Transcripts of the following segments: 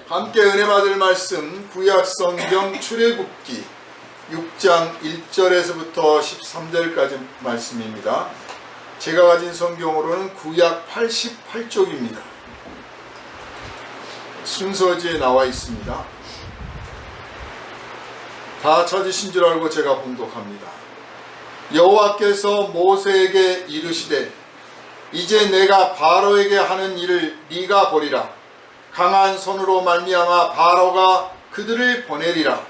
함께 은혜 받을 말씀 구약성경 출애굽기 6장 1절에서부터 13절까지 말씀입니다. 제가 가진 성경으로는 구약 88쪽입니다. 순서지에 나와 있습니다. 다 찾으신 줄 알고 제가 봉독합니다. 여호와께서 모세에게 이르시되 이제 내가 바로에게 하는 일을 네가 보리라. 강한 손으로 말미암아 바로가 그들을 보내리라.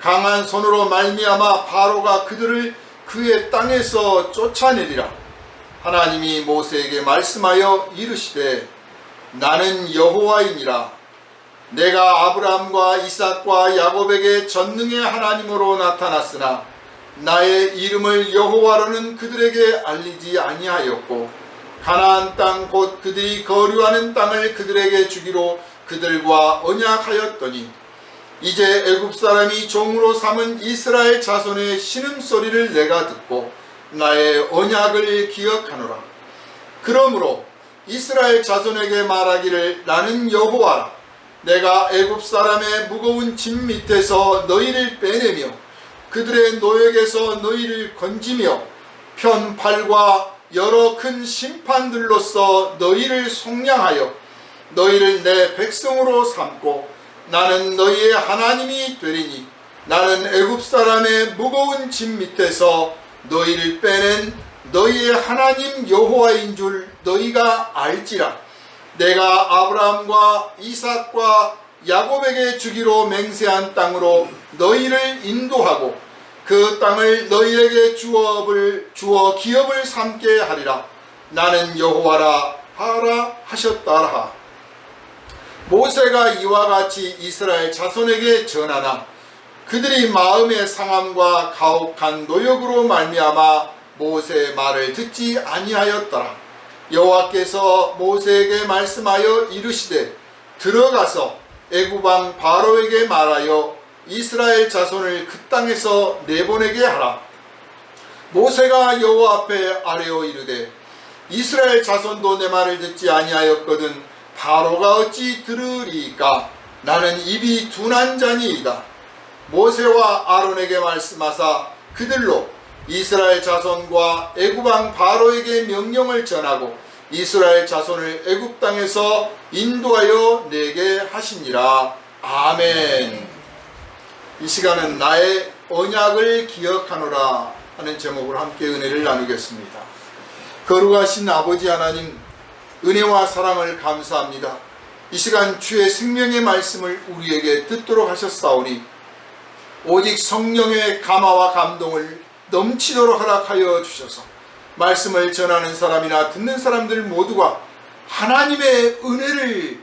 강한 손으로 말미암아 바로가 그들을 그의 땅에서 쫓아내리라. 하나님이 모세에게 말씀하여 이르시되 나는 여호와이니라. 내가 아브라함과 이삭과 야곱에게 전능의 하나님으로 나타났으나 나의 이름을 여호와로는 그들에게 알리지 아니하였고 가나안 땅 곧 그들이 거류하는 땅을 그들에게 주기로 그들과 언약하였더니 이제 애굽 사람이 종으로 삼은 이스라엘 자손의 신음소리를 내가 듣고 나의 언약을 기억하노라. 그러므로 이스라엘 자손에게 말하기를 나는 여호와라. 내가 애굽 사람의 무거운 짐 밑에서 너희를 빼내며 그들의 노역에서 너희를 건지며 편팔과 여러 큰 심판들로서 너희를 속량하여 너희를 내 백성으로 삼고 나는 너희의 하나님이 되리니 나는 애굽 사람의 무거운 짐 밑에서 너희를 빼낸 너희의 하나님 여호와인 줄 너희가 알지라. 내가 아브라함과 이삭과 야곱에게 주기로 맹세한 땅으로 너희를 인도하고 그 땅을 너희에게 주어 기업을 삼게 하리라. 나는 여호와라 하라 하셨다라. 모세가 이와 같이 이스라엘 자손에게 전하나 그들이 마음의 상함과 가혹한 노역으로 말미암아 모세의 말을 듣지 아니하였더라. 여호와께서 모세에게 말씀하여 이르시되 들어가서 애굽 왕 바로에게 말하여 이스라엘 자손을 그 땅에서 내보내게 하라. 모세가 여호와 앞에 아뢰어 이르되 이스라엘 자손도 내 말을 듣지 아니하였거든 바로가 어찌 들으리까? 나는 입이 둔한 자니이다. 모세와 아론에게 말씀하사 그들로 이스라엘 자손과 애굽 왕 바로에게 명령을 전하고 이스라엘 자손을 애굽 땅에서 인도하여 내게 하시니라. 아멘. 이 시간은 나의 언약을 기억하노라 하는 제목으로 함께 은혜를 나누겠습니다. 거룩하신 아버지 하나님, 은혜와 사랑을 감사합니다. 이 시간 주의 생명의 말씀을 우리에게 듣도록 하셨사오니 오직 성령의 감화와 감동을 넘치도록 허락하여 주셔서 말씀을 전하는 사람이나 듣는 사람들 모두가 하나님의 은혜를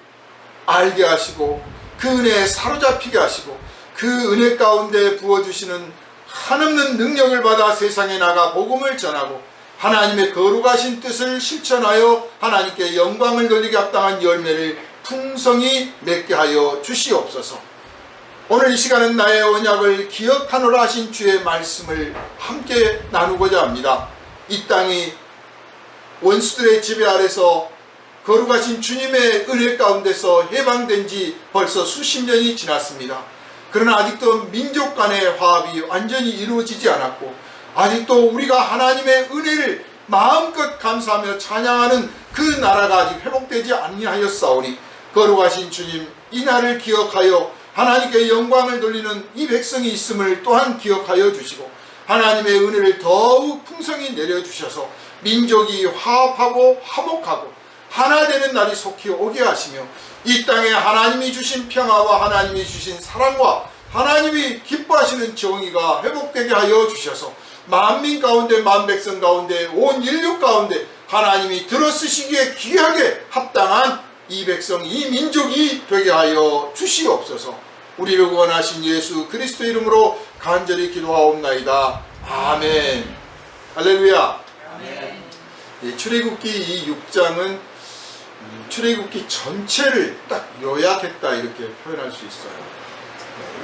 알게 하시고 그 은혜에 사로잡히게 하시고 그 은혜 가운데 부어주시는 한없는 능력을 받아 세상에 나가 복음을 전하고 하나님의 거룩하신 뜻을 실천하여 하나님께 영광을 돌리게 합당한 열매를 풍성히 맺게 하여 주시옵소서. 오늘 이 시간은 나의 언약을 기억하노라 하신 주의 말씀을 함께 나누고자 합니다. 이 땅이 원수들의 지배 아래서 거룩하신 주님의 은혜 가운데서 해방된 지 벌써 수십 년이 지났습니다. 그러나 아직도 민족 간의 화합이 완전히 이루어지지 않았고 아직도 우리가 하나님의 은혜를 마음껏 감사하며 찬양하는 그 나라가 아직 회복되지 아니하였사오니 거룩하신 주님, 이 날을 기억하여 하나님께 영광을 돌리는 이 백성이 있음을 또한 기억하여 주시고 하나님의 은혜를 더욱 풍성히 내려주셔서 민족이 화합하고 화목하고 하나 되는 날이 속히 오게 하시며 이 땅에 하나님이 주신 평화와 하나님이 주신 사랑과 하나님이 기뻐하시는 정의가 회복되게 하여 주셔서 만민 가운데 만백성 가운데 온 인류 가운데 하나님이 들어쓰시기에 귀하게 합당한 이 백성 이 민족이 되게 하여 주시옵소서. 우리를 구원하신 예수 그리스도 이름으로 간절히 기도하옵나이다. 아멘. 할렐루야. 아멘. 출애굽기 이 6장은 출애굽기 전체를 딱 요약했다 이렇게 표현할 수 있어요.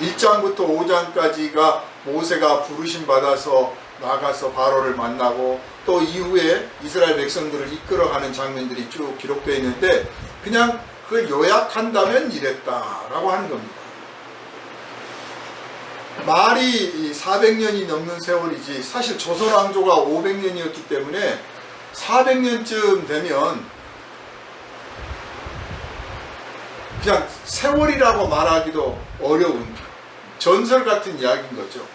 1장부터 5장까지가 모세가 부르심 받아서 나가서 바로를 만나고 또 이후에 이스라엘 백성들을 이끌어가는 장면들이 쭉 기록되어 있는데 그냥 그걸 요약한다면 이랬다라고 하는 겁니다. 말이 400년이 넘는 세월이지 사실 조선 왕조가 500년이었기 때문에 400년쯤 되면 그냥 세월이라고 말하기도 어려운 전설 같은 이야기인 거죠.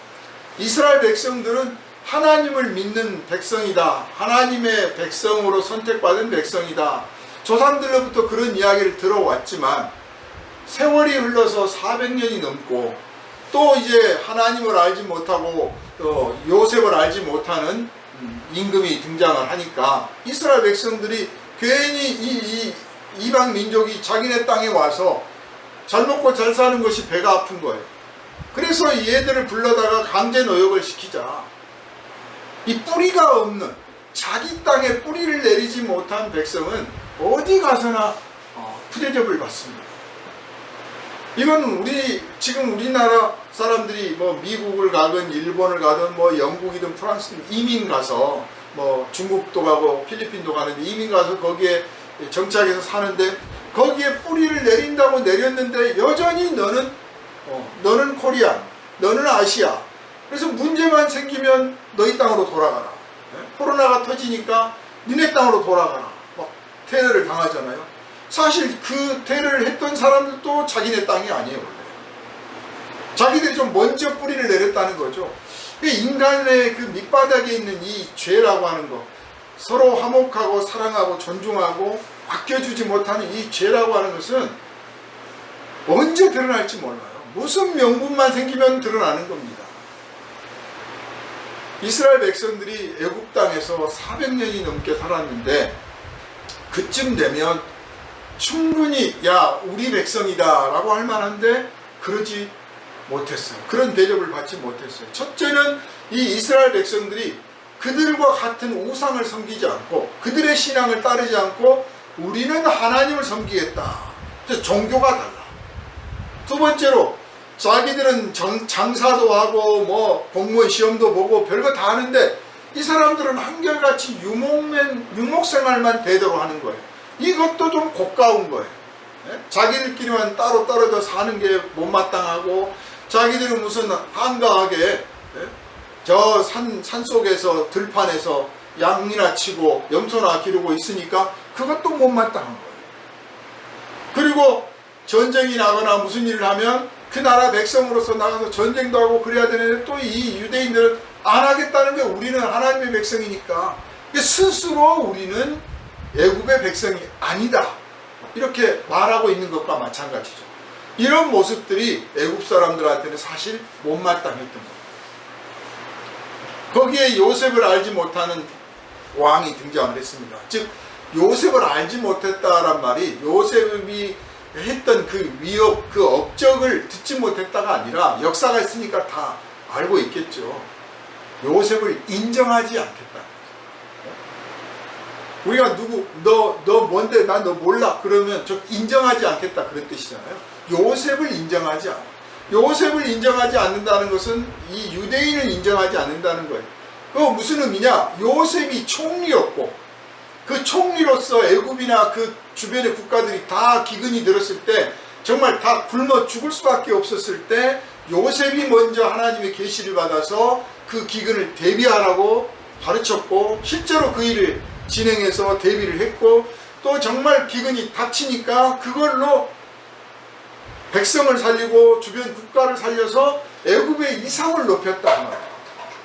이스라엘 백성들은 하나님을 믿는 백성이다. 하나님의 백성으로 선택받은 백성이다. 조상들로부터 그런 이야기를 들어왔지만 세월이 흘러서 400년이 넘고 또 이제 하나님을 알지 못하고 요셉을 알지 못하는 임금이 등장을 하니까 이스라엘 백성들이 괜히 이 이방 민족이 자기네 땅에 와서 잘 먹고 잘 사는 것이 배가 아픈 거예요. 그래서 얘들을 불러다가 강제 노역을 시키자. 이 뿌리가 없는 자기 땅에 뿌리를 내리지 못한 백성은 어디 가서나 푸대접을 받습니다. 이건 지금 우리나라 사람들이 뭐 미국을 가든 일본을 가든 뭐 영국이든 프랑스든 이민 가서 뭐 중국도 가고 필리핀도 가는데 이민 가서 거기에 정착해서 사는데 거기에 뿌리를 내린다고 내렸는데 여전히 너는 코리안, 너는 아시아. 그래서 문제만 생기면 너희 땅으로 돌아가라. 코로나가 터지니까 니네 땅으로 돌아가라. 막 테러를 당하잖아요. 사실 그 테러를 했던 사람들도 자기네 땅이 아니에요. 원래. 자기들이 좀 먼저 뿌리를 내렸다는 거죠. 인간의 그 밑바닥에 있는 이 죄라고 하는 거, 서로 화목하고 사랑하고 존중하고 아껴주지 못하는 이 죄라고 하는 것은 언제 드러날지 몰라요. 무슨 명분만 생기면 드러나는 겁니다. 이스라엘 백성들이 애굽 땅에서 400년이 넘게 살았는데 그쯤 되면 충분히 야 우리 백성이다 라고 할 만한데 그러지 못했어요. 그런 대접을 받지 못했어요. 첫째는 이 이스라엘 백성들이 그들과 같은 우상을 섬기지 않고 그들의 신앙을 따르지 않고 우리는 하나님을 섬기겠다. 종교가 달라. 두 번째로 자기들은 장사도 하고 뭐 공무원 시험도 보고 별거 다 하는데 이 사람들은 한결같이 유목생활만 대대로 하는 거예요. 이것도 좀 고가운 거예요. 자기들끼리만 따로 떨어져 사는 게 못마땅하고 자기들은 무슨 한가하게 저 산속에서 들판에서 양이나 치고 염소나 기르고 있으니까 그것도 못마땅한 거예요. 그리고 전쟁이 나거나 무슨 일을 하면 그 나라 백성으로서 나가서 전쟁도 하고 그래야 되는데 또 이 유대인들은 안 하겠다는 게 우리는 하나님의 백성이니까 스스로 우리는 애굽의 백성이 아니다 이렇게 말하고 있는 것과 마찬가지죠. 이런 모습들이 애굽 사람들한테는 사실 못마땅했던 겁니다. 거기에 요셉을 알지 못하는 왕이 등장을 했습니다. 즉 요셉을 알지 못했다란 말이 요셉이 했던 그 위협, 그 업적을 듣지 못했다가 아니라 역사가 있으니까 다 알고 있겠죠. 요셉을 인정하지 않겠다. 우리가 너 뭔데 나 너 몰라 그러면 저 인정하지 않겠다 그런 뜻이잖아요. 요셉을 인정하지 않아. 요셉을 인정하지 않는다는 것은 이 유대인을 인정하지 않는다는 거예요. 그거 무슨 의미냐? 요셉이 총리였고 그 총리로서 애굽이나 그 주변의 국가들이 다 기근이 들었을 때 정말 다 굶어 죽을 수밖에 없었을 때 요셉이 먼저 하나님의 계시를 받아서 그 기근을 대비하라고 가르쳤고 실제로 그 일을 진행해서 대비를 했고 또 정말 기근이 닥치니까 그걸로 백성을 살리고 주변 국가를 살려서 애굽의 이상을 높였다.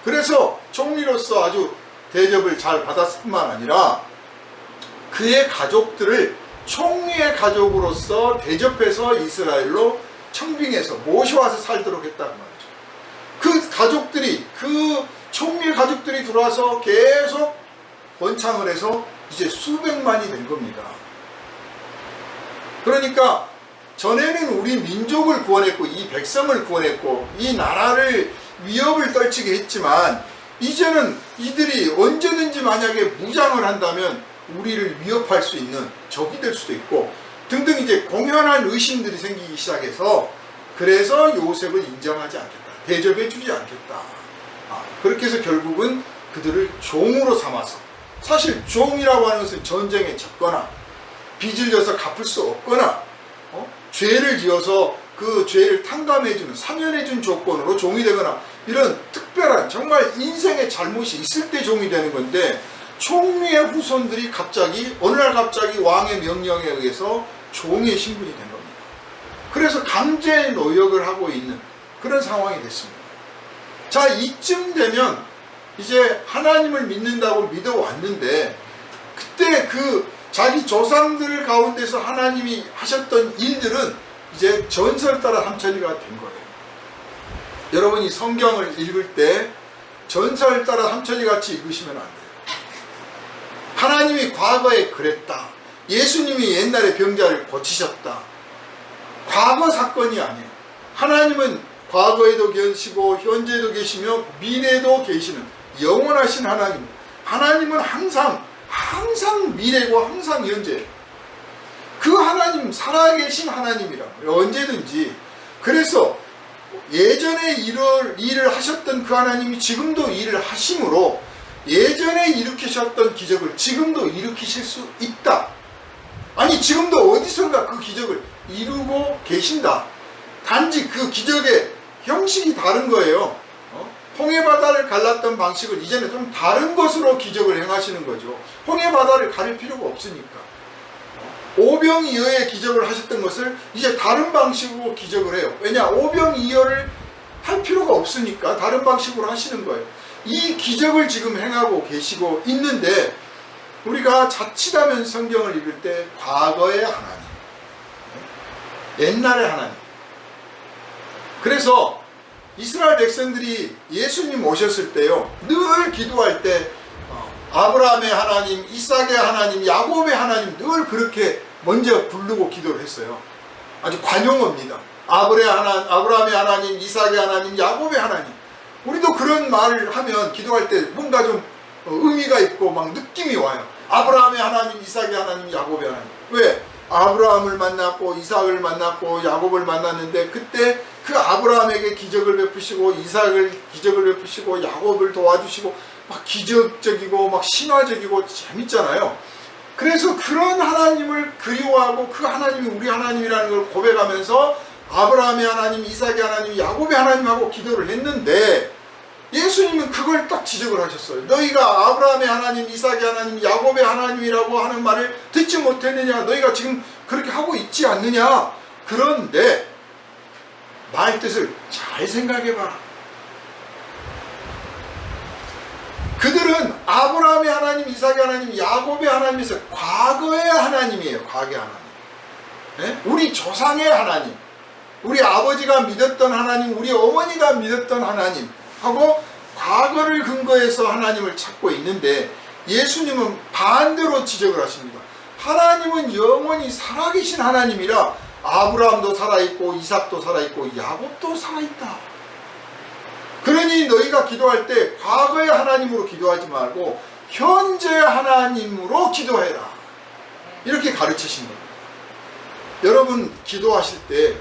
그래서 총리로서 아주 대접을 잘 받았을 뿐만 아니라 그의 가족들을 총리의 가족으로서 대접해서 이스라엘로 청빙해서 모셔와서 살도록 했다는 말이죠. 그 가족들이 그 총리의 가족들이 들어와서 계속 번창을 해서 이제 수백만이 된 겁니다. 그러니까 전에는 우리 민족을 구원했고 이 백성을 구원했고 이 나라를 위협을 떨치게 했지만 이제는 이들이 언제든지 만약에 무장을 한다면 우리를 위협할 수 있는 적이 될 수도 있고 등등 이제 공연한 의심들이 생기기 시작해서 그래서 요셉을 인정하지 않겠다. 대접해 주지 않겠다. 그렇게 해서 결국은 그들을 종으로 삼아서 사실 종이라고 하는 것은 전쟁에 졌거나 빚을 져서 갚을 수 없거나 죄를 지어서 그 죄를 탕감해주는, 사면해준 조건으로 종이 되거나, 이런 특별한 정말 인생의 잘못이 있을 때 종이 되는 건데, 총리의 후손들이 어느 날 갑자기 왕의 명령에 의해서 종의 신분이 된 겁니다. 그래서 강제 노역을 하고 있는 그런 상황이 됐습니다. 자, 이쯤 되면 이제 하나님을 믿는다고 믿어왔는데, 그때 그 자기 조상들 가운데서 하나님이 하셨던 일들은 이제 전설 따라 삼천리가 된 거예요. 여러분이 성경을 읽을 때 전설 따라 삼천리 같이 읽으시면 안 돼요. 하나님이 과거에 그랬다, 예수님이 옛날에 병자를 고치셨다, 과거 사건이 아니에요. 하나님은 과거에도 계시고 현재도 계시며 미래도 계시는 영원하신 하나님. 하나님은 항상 미래고 항상 현재예요. 그 하나님, 살아계신 하나님이라고요. 언제든지. 그래서 예전에 일을 하셨던 그 하나님이 지금도 일을 하심으로 예전에 일으키셨던 기적을 지금도 일으키실 수 있다. 아니, 지금도 어디선가 그 기적을 이루고 계신다. 단지 그 기적의 형식이 다른 거예요. 홍해바다를 갈랐던 방식을 이제는 좀 다른 것으로 기적을 행하시는 거죠. 홍해바다를 가릴 필요가 없으니까. 오병이어의 기적을 하셨던 것을 이제 다른 방식으로 기적을 해요. 왜냐? 오병이어를 할 필요가 없으니까 다른 방식으로 하시는 거예요. 이 기적을 지금 행하고 계시고 있는데, 우리가 자칫하면 성경을 읽을 때 과거의 하나님, 옛날의 하나님. 그래서 이스라엘 백성들이 예수님 오셨을 때요, 늘 기도할 때 아브라함의 하나님, 이삭의 하나님, 야곱의 하나님, 늘 그렇게 먼저 부르고 기도를 했어요. 아주 관용어입니다. 아브라함의 하나님, 이삭의 하나님, 야곱의 하나님. 우리도 그런 말을 하면 기도할 때 뭔가 좀 의미가 있고 막 느낌이 와요. 아브라함의 하나님, 이삭의 하나님, 야곱의 하나님. 왜? 아브라함을 만났고 이삭을 만났고 야곱을 만났는데, 그때 그 아브라함에게 기적을 베푸시고 이삭을 기적을 베푸시고 야곱을 도와주시고 막 기적적이고 막 신화적이고 재밌잖아요. 그래서 그런 하나님을 그리워하고 그 하나님이 우리 하나님이라는 걸 고백하면서 아브라함의 하나님, 이삭의 하나님, 야곱의 하나님하고 기도를 했는데, 예수님은 그걸 딱 지적을 하셨어요. 너희가 아브라함의 하나님, 이삭의 하나님, 야곱의 하나님이라고 하는 말을 듣지 못했느냐? 너희가 지금 그렇게 하고 있지 않느냐? 그런데 말 뜻을 잘 생각해봐라. 그들은 아브라함의 하나님, 이삭의 하나님, 야곱의 하나님에서 과거의 하나님이에요. 과거의 하나님. 네? 우리 조상의 하나님, 우리 아버지가 믿었던 하나님, 우리 어머니가 믿었던 하나님 하고 과거를 근거해서 하나님을 찾고 있는데, 예수님은 반대로 지적을 하십니다. 하나님은 영원히 살아계신 하나님이라 아브라함도 살아있고 이삭도 살아있고 야곱도 살아있다. 그러니 너희가 기도할 때 과거의 하나님으로 기도하지 말고 현재 하나님으로 기도해라. 이렇게 가르치신 겁니다. 여러분 기도하실 때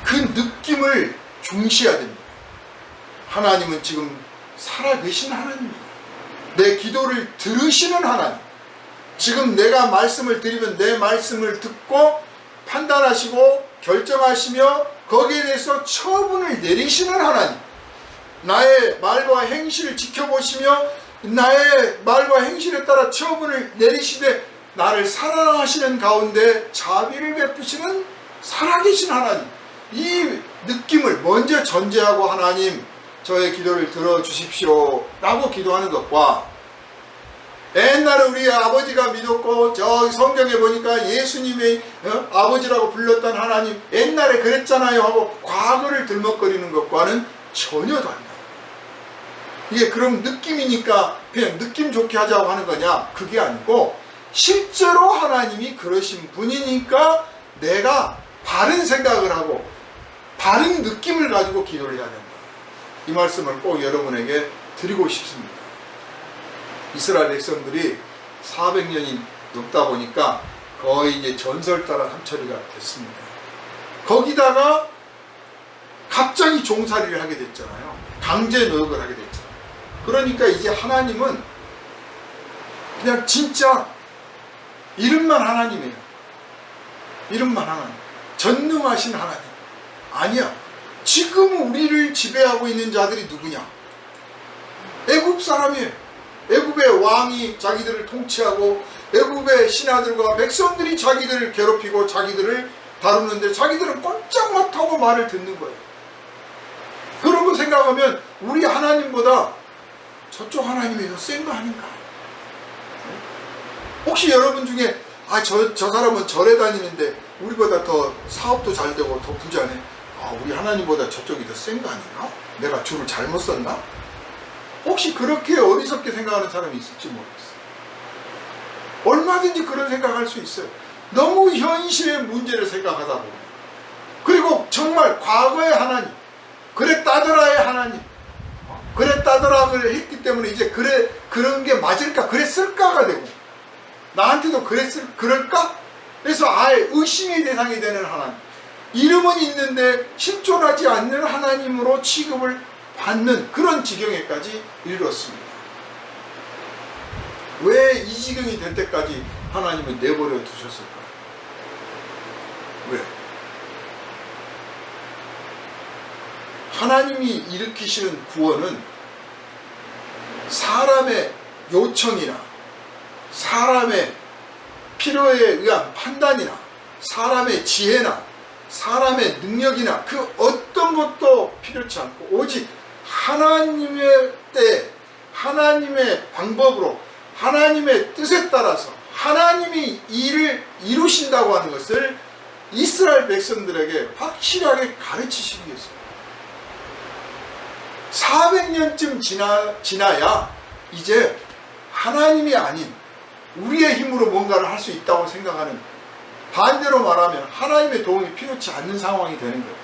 그 느낌을 중시해야 됩니다. 하나님은 지금 살아계신 하나님입니다. 내 기도를 들으시는 하나님. 지금 내가 말씀을 드리면 내 말씀을 듣고 판단하시고 결정하시며 거기에 대해서 처분을 내리시는 하나님. 나의 말과 행실을 지켜보시며 나의 말과 행실에 따라 처분을 내리시되 나를 사랑하시는 가운데 자비를 베푸시는 살아계신 하나님. 이 느낌을 먼저 전제하고 하나님 저의 기도를 들어주십시오 라고 기도하는 것과, 옛날에 우리 아버지가 믿었고 저 성경에 보니까 예수님의 아버지라고 불렀던 하나님 옛날에 그랬잖아요 하고 과거를 들먹거리는 것과는 전혀 다르다. 이게 그럼 느낌이니까 그냥 느낌 좋게 하자고 하는 거냐? 그게 아니고 실제로 하나님이 그러신 분이니까 내가 바른 생각을 하고 바른 느낌을 가지고 기도를 해야 된다. 이 말씀을 꼭 여러분에게 드리고 싶습니다. 이스라엘 백성들이 400년이 넘다 보니까 거의 이제 전설 따라 삼천리가 됐습니다. 거기다가 갑자기 종살이를 하게 됐잖아요. 강제 노역을 하게 됐잖아요. 그러니까 이제 하나님은 그냥 진짜 이름만 하나님이에요. 이름만 하나님. 전능하신 하나님. 아니야. 지금 우리를 지배하고 있는 자들이 누구냐? 애굽 사람이에요. 애굽의 왕이 자기들을 통치하고 애굽의 신하들과 백성들이 자기들을 괴롭히고 자기들을 다루는데 자기들은 꼼짝 못하고 말을 듣는 거예요. 그런 거 생각하면 우리 하나님보다 저쪽 하나님이 더 센 거 아닌가? 혹시 여러분 중에 저 사람은 절에 다니는데 우리보다 더 사업도 잘 되고 더 부자네. 우리 하나님보다 저쪽이 더 센 거 아닌가? 내가 줄을 잘못 썼나? 혹시 그렇게 어리석게 생각하는 사람이 있을지 모르겠어요. 얼마든지 그런 생각할 수 있어요. 너무 현실의 문제를 생각하다 보면. 그리고 정말 과거의 하나님, 그랬다더라의 하나님, 그랬다더라를 했기 때문에 이제 그런 게 맞을까? 그랬을까가 되고, 나한테도 그럴까? 그래서 아예 의심의 대상이 되는 하나님. 이름은 있는데 실존하지 않는 하나님으로 취급을 받는 그런 지경에까지 이르렀습니다. 왜 이 지경이 될 때까지 하나님은 내버려 두셨을까요? 왜? 하나님이 일으키시는 구원은 사람의 요청이나 사람의 필요에 의한 판단이나 사람의 지혜나 사람의 능력이나 그 어떤 것도 필요치 않고 오직 하나님의 때, 하나님의 방법으로, 하나님의 뜻에 따라서 하나님이 일을 이루신다고 하는 것을 이스라엘 백성들에게 확실하게 가르치시기 위해서 400년쯤 지나야 이제 하나님이 아닌 우리의 힘으로 뭔가를 할 수 있다고 생각하는, 반대로 말하면 하나님의 도움이 필요치 않는 상황이 되는 거예요.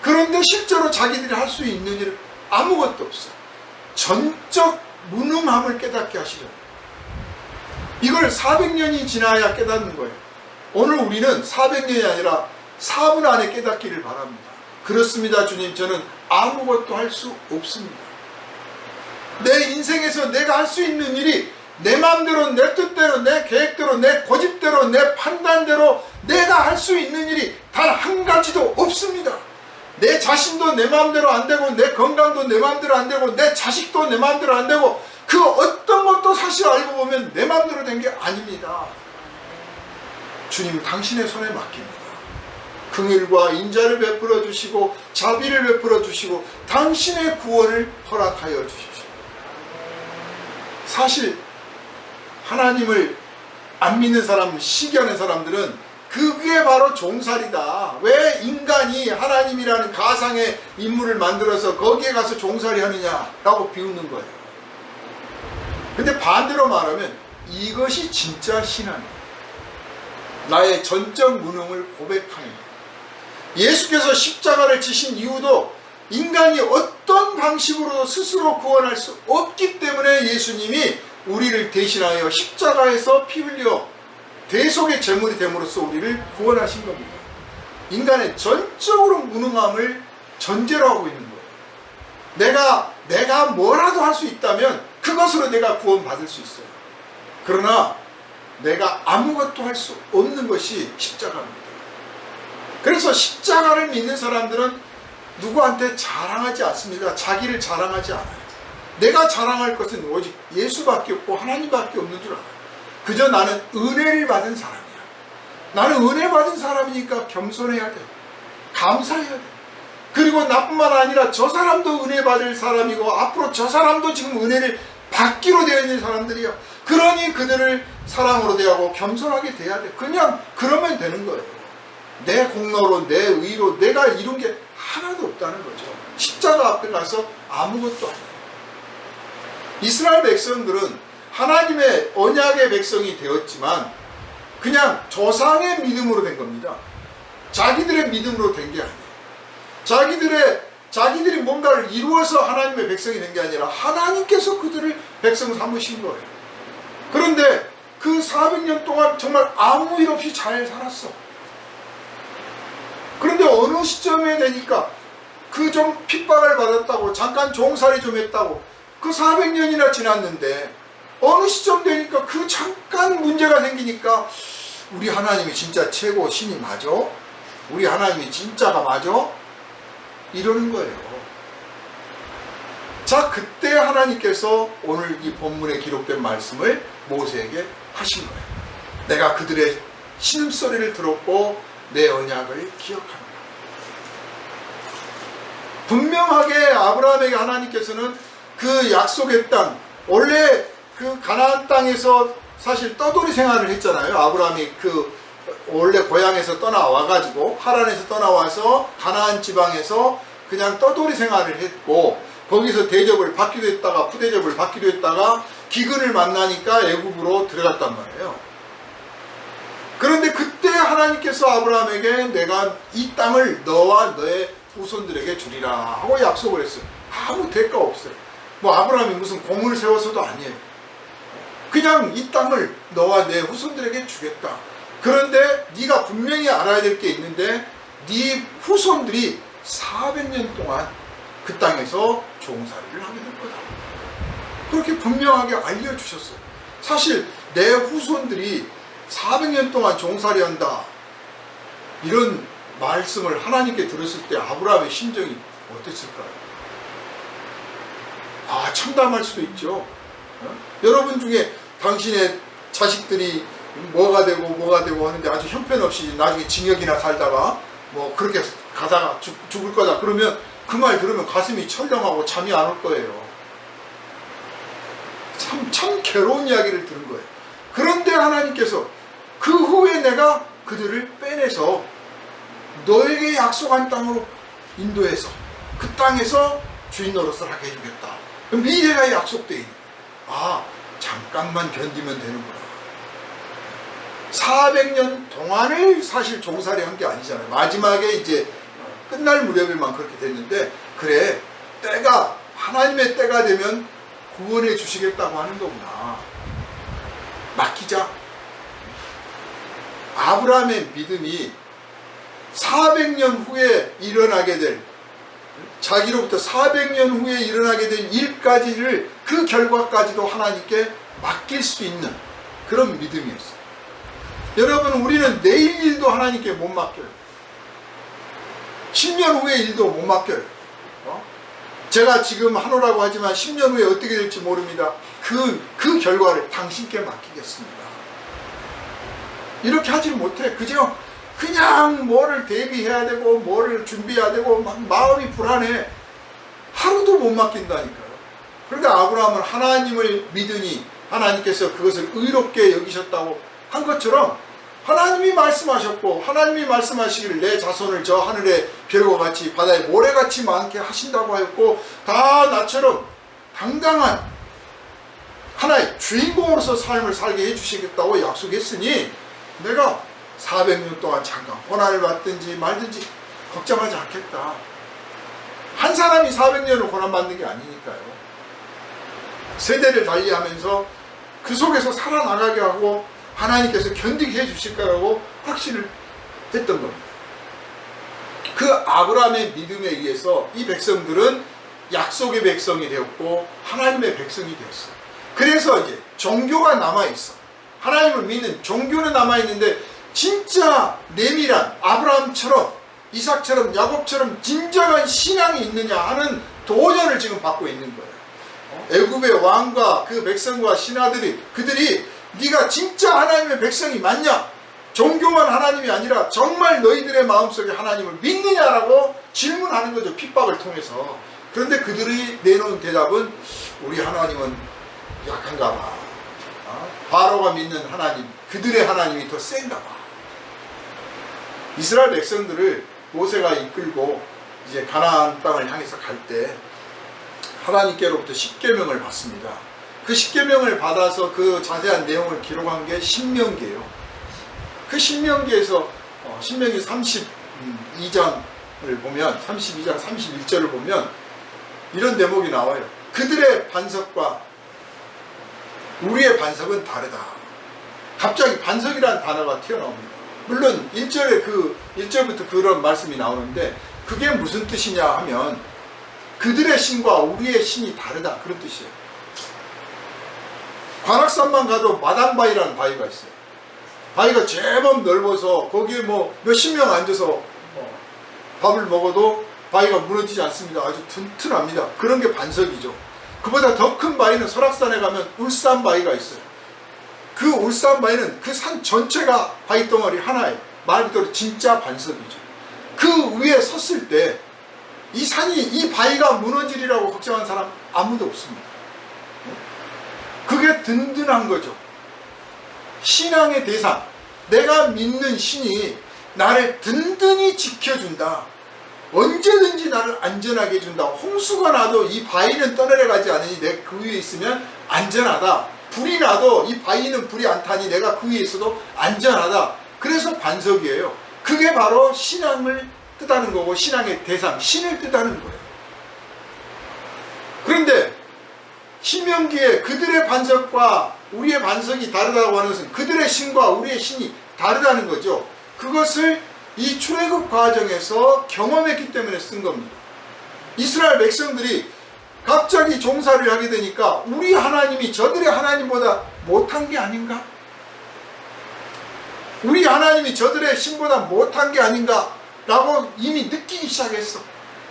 그런데 실제로 자기들이 할 수 있는 일 아무것도 없어요. 전적 무능함을 깨닫게 하시려고. 이걸 400년이 지나야 깨닫는 거예요. 오늘 우리는 400년이 아니라 4분 안에 깨닫기를 바랍니다. 그렇습니다, 주님. 저는 아무것도 할 수 없습니다. 내 인생에서 내가 할 수 있는 일이 내 마음대로, 내 뜻대로, 내 계획대로, 내 고집대로, 내 판단대로 내가 할 수 있는 일이 단 한 가지도 없습니다. 내 자신도 내 마음대로 안 되고, 내 건강도 내 마음대로 안 되고, 내 자식도 내 마음대로 안 되고, 그 어떤 것도 사실 알고 보면 내 마음대로 된 게 아닙니다. 주님 당신의 손에 맡깁니다. 긍휼과 인자를 베풀어 주시고 자비를 베풀어 주시고 당신의 구원을 허락하여 주십시오. 사실 하나님을 안 믿는 사람, 시기하는 사람들은 그게 바로 종살이다. 왜 인간이 하나님이라는 가상의 인물을 만들어서 거기에 가서 종살이 하느냐라고 비웃는 거예요. 근데 반대로 말하면 이것이 진짜 신앙이에요. 나의 전적 무능을 고백하는 거예요. 예수께서 십자가를 지신 이유도 인간이 어떤 방식으로도 스스로 구원할 수 없기 때문에 예수님이 우리를 대신하여 십자가에서 피 흘려 대속의 제물이 됨으로써 우리를 구원하신 겁니다. 인간의 전적으로 무능함을 전제로 하고 있는 거예요. 내가 뭐라도 할 수 있다면 그것으로 내가 구원받을 수 있어요. 그러나 내가 아무것도 할 수 없는 것이 십자가입니다. 그래서 십자가를 믿는 사람들은 누구한테 자랑하지 않습니다. 자기를 자랑하지 않아요. 내가 자랑할 것은 오직 예수밖에 없고 하나님밖에 없는 줄 알아요. 그저 나는 은혜를 받은 사람이야. 나는 은혜 받은 사람이니까 겸손해야 돼. 감사해야 돼. 그리고 나뿐만 아니라 저 사람도 은혜 받을 사람이고 앞으로 저 사람도 지금 은혜를 받기로 되어 있는 사람들이야. 그러니 그들을 사랑으로 대하고 겸손하게 대해야 돼. 그냥 그러면 되는 거예요. 내 공로로, 내 의로 내가 이룬 게 하나도 없다는 거죠. 십자가 앞에 가서 아무것도 아니에요. 이스라엘 백성들은 하나님의 언약의 백성이 되었지만 그냥 조상의 믿음으로 된 겁니다. 자기들의 믿음으로 된 게 아니에요. 자기들이 뭔가를 이루어서 하나님의 백성이 된 게 아니라 하나님께서 그들을 백성 삼으신 거예요. 그런데 그 400년 동안 정말 아무 일 없이 잘 살았어. 그런데 어느 시점에 되니까 그 좀 핍박을 받았다고 잠깐 종살이 좀 했다고 그 400년이나 지났는데 어느 시점 되니까 그 잠깐 문제가 생기니까 우리 하나님이 진짜 최고 신이 맞아? 우리 하나님이 진짜가 맞아? 이러는 거예요. 자, 그때 하나님께서 오늘 이 본문에 기록된 말씀을 모세에게 하신 거예요. 내가 그들의 신음소리를 들었고 내 언약을 기억한다. 분명하게 아브라함에게 하나님께서는 그 약속의 땅, 원래 그 가나안 땅에서 사실 떠돌이 생활을 했잖아요. 아브라함이 그 원래 고향에서 떠나와가지고 하란에서 떠나와서 가나안 지방에서 그냥 떠돌이 생활을 했고, 거기서 대접을 받기도 했다가 푸대접을 받기도 했다가 기근을 만나니까 애굽으로 들어갔단 말이에요. 그런데 그때 하나님께서 아브라함에게 내가 이 땅을 너와 너의 후손들에게 주리라 하고 약속을 했어요. 아무 대가 없어요. 뭐 아브라함이 무슨 공을 세워서도 아니에요. 그냥 이 땅을 너와 내 후손들에게 주겠다. 그런데 네가 분명히 알아야 될 게 있는데 네 후손들이 400년 동안 그 땅에서 종살이를 하게 될 거다. 그렇게 분명하게 알려주셨어요. 사실 내 후손들이 400년 동안 종살이한다, 이런 말씀을 하나님께 들었을 때 아브라함의 심정이 어땠을까요? 아, 참담할 수도 있죠. 여러분 중에 당신의 자식들이 뭐가 되고 하는데 아주 형편없이 나중에 징역이나 살다가 뭐 그렇게 가다가 죽을 거다 그러면 그 말 들으면 가슴이 철렁하고 잠이 안 올 거예요. 참 괴로운 이야기를 들은 거예요. 그런데 하나님께서 그 후에 내가 그들을 빼내서 너에게 약속한 땅으로 인도해서 그 땅에서 주인 노릇을 하게 해주겠다. 미래가 약속되어 있는 거예요. 아, 잠깐만 견디면 되는구나. 400년 동안을 사실 종살이 한 게 아니잖아요. 마지막에 이제 끝날 무렵에만 그렇게 됐는데, 그래, 때가, 하나님의 때가 되면 구원해 주시겠다고 하는 거구나. 맡기자. 아브라함의 믿음이 400년 후에 일어나게 될, 자기로부터 400년 후에 일어나게 될 일까지를, 그 결과까지도 하나님께 맡길 수 있는 그런 믿음이었어요. 여러분, 우리는 내일 일도 하나님께 못 맡겨요. 10년 후의 일도 못 맡겨요. 제가 지금 하노라고 하지만 10년 후에 어떻게 될지 모릅니다. 그 결과를 당신께 맡기겠습니다. 이렇게 하지 못해. 그죠? 그냥 뭐를 대비해야 되고 뭐를 준비해야 되고 막 마음이 불안해. 하루도 못 맡긴다니까요. 그러니까 아브라함은 하나님을 믿으니 하나님께서 그것을 의롭게 여기셨다고 한 것처럼, 하나님이 말씀하셨고 하나님이 말씀하시기를 내 자손을 저 하늘의 별과 같이 바다의 모래같이 많게 하신다고 하였고, 다 나처럼 당당한 하나의 주인공으로서 삶을 살게 해주시겠다고 약속했으니 내가 400년 동안 잠깐 고난을 받든지 말든지 걱정하지 않겠다. 한 사람이 400년을 고난받는 게 아니니까요. 세대를 달리하면서 그 속에서 살아나가게 하고 하나님께서 견디게 해주실 거라고 확신을 했던 겁니다. 그 아브라함의 믿음에 의해서 이 백성들은 약속의 백성이 되었고 하나님의 백성이 되었어요. 그래서 이제 종교가 남아있어. 하나님을 믿는 종교는 남아있는데 진짜 내밀한 아브라함처럼 이삭처럼 야곱처럼 진정한 신앙이 있느냐 하는 도전을 지금 받고 있는 거예요. 애굽의 왕과 그 백성과 신하들이, 그들이 네가 진짜 하나님의 백성이 맞냐? 종교만 하나님이 아니라 정말 너희들의 마음속에 하나님을 믿느냐라고 질문하는 거죠. 핍박을 통해서. 그런데 그들이 내놓은 대답은 우리 하나님은 약한가 봐. 바로가 믿는 하나님, 그들의 하나님이 더 센가 봐. 이스라엘 백성들을 모세가 이끌고 이제 가나안 땅을 향해서 갈 때 하나님께로부터 십계명을 받습니다. 그 십계명을 받아서 그 자세한 내용을 기록한 게 신명기예요. 그 신명기에서 신명기 32장을 보면, 32장 31절을 보면 이런 대목이 나와요. 그들의 반석과 우리의 반석은 다르다. 갑자기 반석이라는 단어가 튀어나옵니다. 물론 1절부터 그런 말씀이 나오는데 그게 무슨 뜻이냐 하면 그들의 신과 우리의 신이 다르다, 그런 뜻이에요. 관악산만 가도 마당바위라는 바위가 있어요. 바위가 제법 넓어서 거기에 뭐 몇십 명 앉아서 밥을 먹어도 바위가 무너지지 않습니다. 아주 튼튼합니다. 그런 게 반석이죠. 그보다 더 큰 바위는 설악산에 가면 울산바위가 있어요. 그 울산바위는 그 산 전체가 바위덩어리 하나예요. 말 그대로 진짜 반석이죠. 그 위에 섰을 때 이 산이, 이 바위가 무너지리라고 걱정한 사람 아무도 없습니다. 그게 든든한 거죠. 신앙의 대상, 내가 믿는 신이 나를 든든히 지켜준다. 언제든지 나를 안전하게 해준다. 홍수가 나도 이 바위는 떠내려가지 않으니 내가 그 위에 있으면 안전하다. 불이 나도 이 바위는 불이 안 타니 내가 그 위에 있어도 안전하다. 그래서 반석이에요. 그게 바로 신앙을 뜻하는 거고, 신앙의 대상, 신을 뜻하는 거예요. 그런데 신명기에 그들의 반석과 우리의 반석이 다르다고 하는 것은 그들의 신과 우리의 신이 다르다는 거죠. 그것을 이 출애굽 과정에서 경험했기 때문에 쓴 겁니다. 이스라엘 백성들이 갑자기 종살이를 하게 되니까 우리 하나님이 저들의 하나님보다 못한 게 아닌가? 우리 하나님이 저들의 신보다 못한 게 아닌가? 라고 이미 느끼기 시작했어.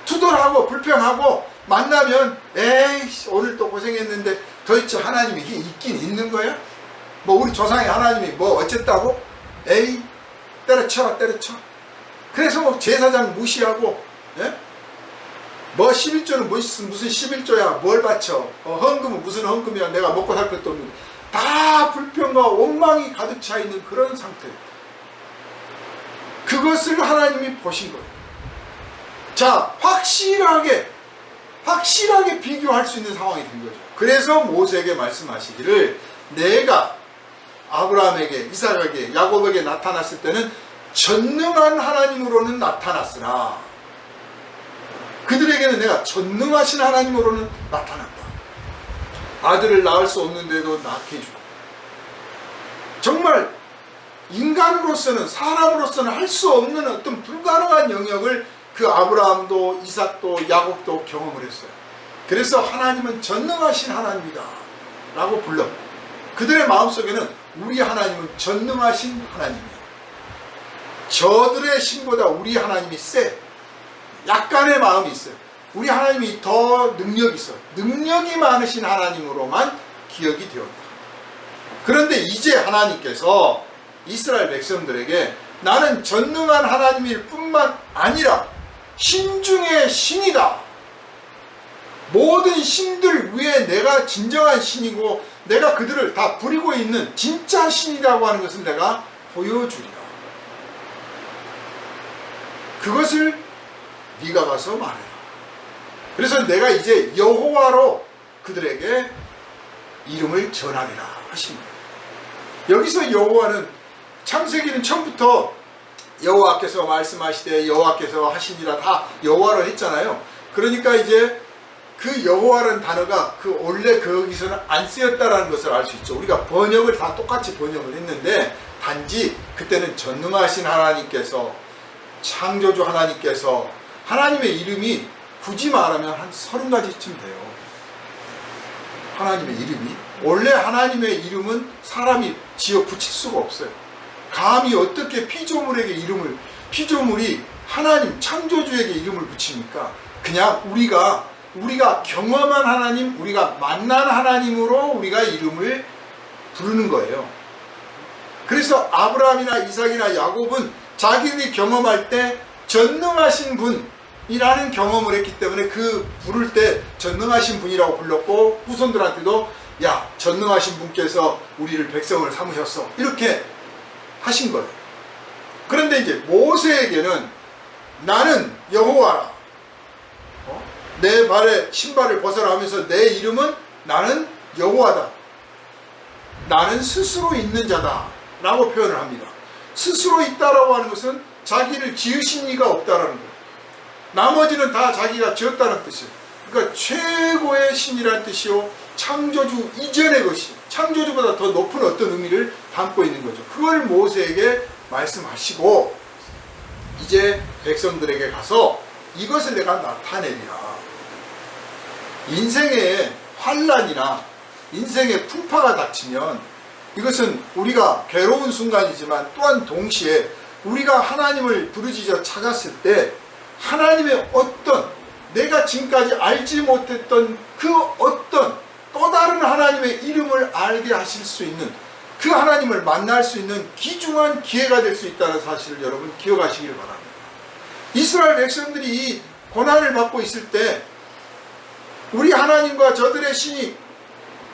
투덜하고 불평하고 만나면 에이 오늘 또 고생했는데 도대체 하나님이 이게 있긴 있는 거야? 뭐 우리 조상의 하나님이 뭐 어쨌다고? 에이 때려쳐 때려쳐. 그래서 뭐 제사장 무시하고, 예? 뭐 11조는 무슨 11조야 뭘 바쳐, 헌금은 무슨 헌금이야, 내가 먹고 살 것도 없는데, 다 불평과 원망이 가득 차 있는 그런 상태. 그것을 하나님이 보신 거예요. 자, 확실하게 비교할 수 있는 상황이 된 거죠. 그래서 모세에게 말씀하시기를, 내가 아브라함에게, 이삭에게, 야곱에게 나타났을 때는 전능한 하나님으로는 나타났으나 그들에게는 내가 전능하신 하나님으로는 나타났다. 아들을 낳을 수 없는데도 낳게 해주고, 정말 인간으로서는, 사람으로서는 할 수 없는 어떤 불가능한 영역을 그 아브라함도 이삭도 야곱도 경험을 했어요. 그래서 하나님은 전능하신 하나님이다 라고 불러. 그들의 마음속에는 우리 하나님은 전능하신 하나님이에요. 저들의 신보다 우리 하나님이 세. 약간의 마음이 있어요. 우리 하나님이 더 능력이 있어. 능력이 많으신 하나님으로만 기억이 되었다. 그런데 이제 하나님께서 이스라엘 백성들에게 나는 전능한 하나님일 뿐만 아니라 신 중의 신이다. 모든 신들 위에 내가 진정한 신이고 내가 그들을 다 부리고 있는 진짜 신이라고 하는 것을 내가 보여주리라. 그것을 네가 가서 말해라. 그래서 내가 이제 여호와로 그들에게 이름을 전하리라 하신 거예요. 여기서 여호와는 창세기는 처음부터 여호와께서 말씀하시되 여호와께서 하시니라 다 여호와로 했잖아요. 그러니까 이제 그 여호와라는 단어가 그 원래 거기서는 안 쓰였다라는 것을 알 수 있죠. 우리가 번역을 다 똑같이 번역을 했는데 단지 그때는 전능하신 하나님께서, 창조주 하나님께서, 하나님의 이름이 굳이 말하면 한 30가지쯤 돼요. 하나님의 이름이. 원래 하나님의 이름은 사람이 지어 붙일 수가 없어요. 감히 어떻게 피조물에게 이름을, 피조물이 하나님 창조주에게 이름을 붙입니까? 그냥 우리가 경험한 하나님, 우리가 만난 하나님으로 우리가 이름을 부르는 거예요. 그래서 아브라함이나 이삭이나 야곱은 자기들이 경험할 때 전능하신 분이라는 경험을 했기 때문에 그 부를 때 전능하신 분이라고 불렀고, 후손들한테도 야, 전능하신 분께서 우리를 백성을 삼으셨어, 이렇게 하신 거예요. 그런데 이제 모세에게는 나는 여호와라, 내 발에 신발을 벗어라 하면서 내 이름은 나는 여호와다, 나는 스스로 있는 자다 라고 표현을 합니다. 스스로 있다라고 하는 것은 자기를 지으신 이가 없다라는 거예요. 나머지는 다 자기가 지었다는 뜻이에요. 그러니까 최고의 신이라는 뜻이요, 창조주 이전의 것이, 창조주보다 더 높은 어떤 의미를 담고 있는 거죠. 그걸 모세에게 말씀하시고 이제 백성들에게 가서 이것을 내가 나타내리라. 인생의 환난이나 인생의 풍파가 닥치면 이것은 우리가 괴로운 순간이지만 또한 동시에 우리가 하나님을 부르짖어 찾았을 때 하나님의 어떤 내가 지금까지 알지 못했던 그 어떤 또 다른 하나님의 이름을 알게 하실 수 있는 그 하나님을 만날 수 있는 귀중한 기회가 될 수 있다는 사실을 여러분 기억하시길 바랍니다. 이스라엘 백성들이 이 고난을 받고 있을 때 우리 하나님과 저들의 신이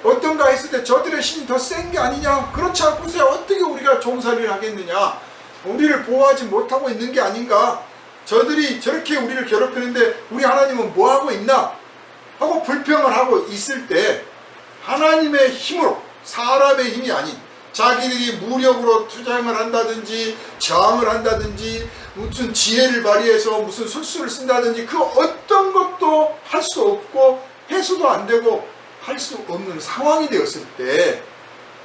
어떤가 했을 때 저들의 신이 더 센 게 아니냐, 그렇지 않고서야 어떻게 우리가 종살이를 하겠느냐, 우리를 보호하지 못하고 있는 게 아닌가, 저들이 저렇게 우리를 괴롭히는데 우리 하나님은 뭐하고 있나 하고 불평을 하고 있을 때 하나님의 힘으로, 사람의 힘이 아닌 자기들이 무력으로 투쟁을 한다든지 저항을 한다든지 무슨 지혜를 발휘해서 무슨 술수를 쓴다든지 그 어떤 것도 할 수 없고 해소도 안 되고 할 수 없는 상황이 되었을 때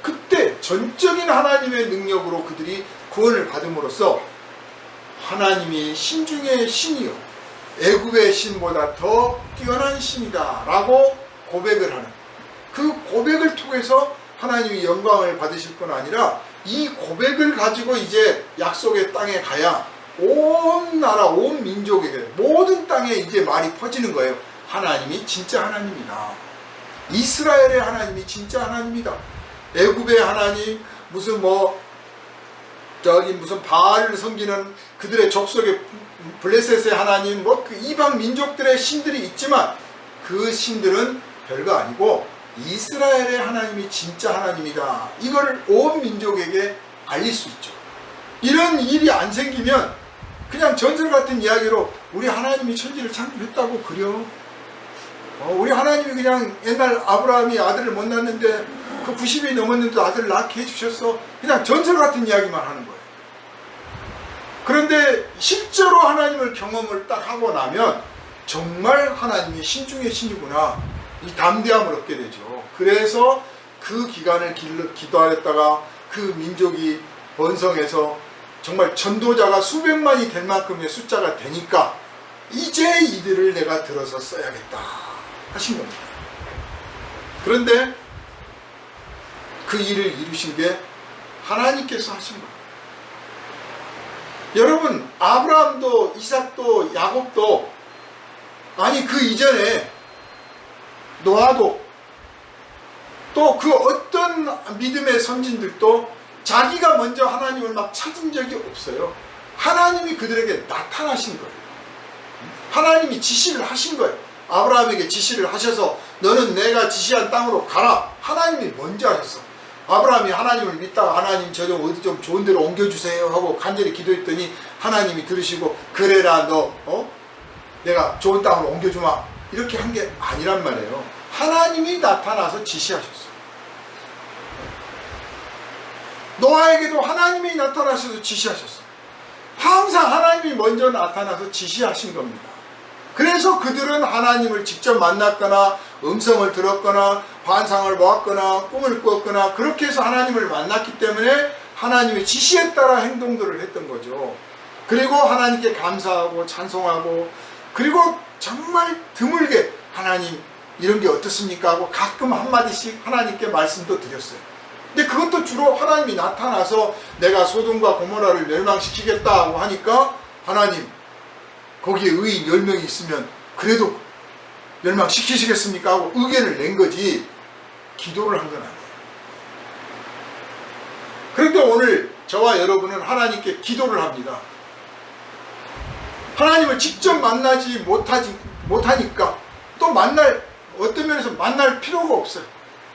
그때 전적인 하나님의 능력으로 그들이 구원을 받음으로써 하나님이 신 중에 신이요 애굽의 신보다 더 뛰어난 신이다 라고 고백을 하는, 그 고백을 통해서 하나님이 영광을 받으실 뿐 아니라 이 고백을 가지고 이제 약속의 땅에 가야 온 나라 온 민족에게 모든 땅에 이제 말이 퍼지는 거예요. 하나님이 진짜 하나님이다. 이스라엘의 하나님이 진짜 하나님이다. 애굽의 하나님 무슨 무슨 바알을 섬기는 그들의 족속의 블레셋의 하나님 그 이방 민족들의 신들이 있지만 그 신들은 별거 아니고 이스라엘의 하나님이 진짜 하나님이다. 이걸 온 민족에게 알릴 수 있죠. 이런 일이 안 생기면 그냥 전설 같은 이야기로 우리 하나님이 천지를 창조했다고 그려. 우리 하나님이 그냥 옛날 아브라함이 아들을 못 낳았는데 그 90이 넘었는데 아들을 낳게 해주셨어. 그냥 전설 같은 이야기만 하는 거예요. 그런데 실제로 하나님을 경험을 딱 하고 나면 정말 하나님이 신 중에 신이구나, 이 담대함을 얻게 되죠. 그래서 그 기간을 기도하였다가 그 민족이 번성해서 정말 전도자가 수백만이 될 만큼의 숫자가 되니까 이제 이들을 내가 들어서 써야겠다 하신 겁니다. 그런데 그 일을 이루신 게 하나님께서 하신 거예요. 여러분, 아브라함도 이삭도 야곱도, 아니 그 이전에 노아도 또 그 어떤 믿음의 선진들도 자기가 먼저 하나님을 막 찾은 적이 없어요. 하나님이 그들에게 나타나신 거예요. 하나님이 지시를 하신 거예요. 아브라함에게 지시를 하셔서 너는 내가 지시한 땅으로 가라. 하나님이 먼저 하셨어. 아브라함이 하나님을 믿다가 하나님 저 좀 어디 좀 좋은 데로 옮겨주세요 하고 간절히 기도했더니 하나님이 들으시고 그래라 너 내가 좋은 땅으로 옮겨주마 이렇게 한 게 아니란 말이에요. 하나님이 나타나서 지시하셨어요. 노아에게도 하나님이 나타나셔서 지시하셨어요. 항상 하나님이 먼저 나타나서 지시하신 겁니다. 그래서 그들은 하나님을 직접 만났거나 음성을 들었거나 환상을 보았거나 꿈을 꾸었거나 그렇게 해서 하나님을 만났기 때문에 하나님의 지시에 따라 행동들을 했던 거죠. 그리고 하나님께 감사하고 찬송하고, 그리고 정말 드물게 하나님 이런 게 어떻습니까 하고 가끔 한마디씩 하나님께 말씀도 드렸어요. 근데 그것도 주로 하나님이 나타나서 내가 소돔과 고모라를 멸망시키겠다고 하니까 하나님 거기에 의인 10명이 있으면 그래도 멸망시키시겠습니까 하고 의견을 낸 거지 기도를 한 건 아니에요. 그런데 오늘 저와 여러분은 하나님께 기도를 합니다. 하나님을 직접 만나지 못하니까 또 어떤 면에서 만날 필요가 없어요.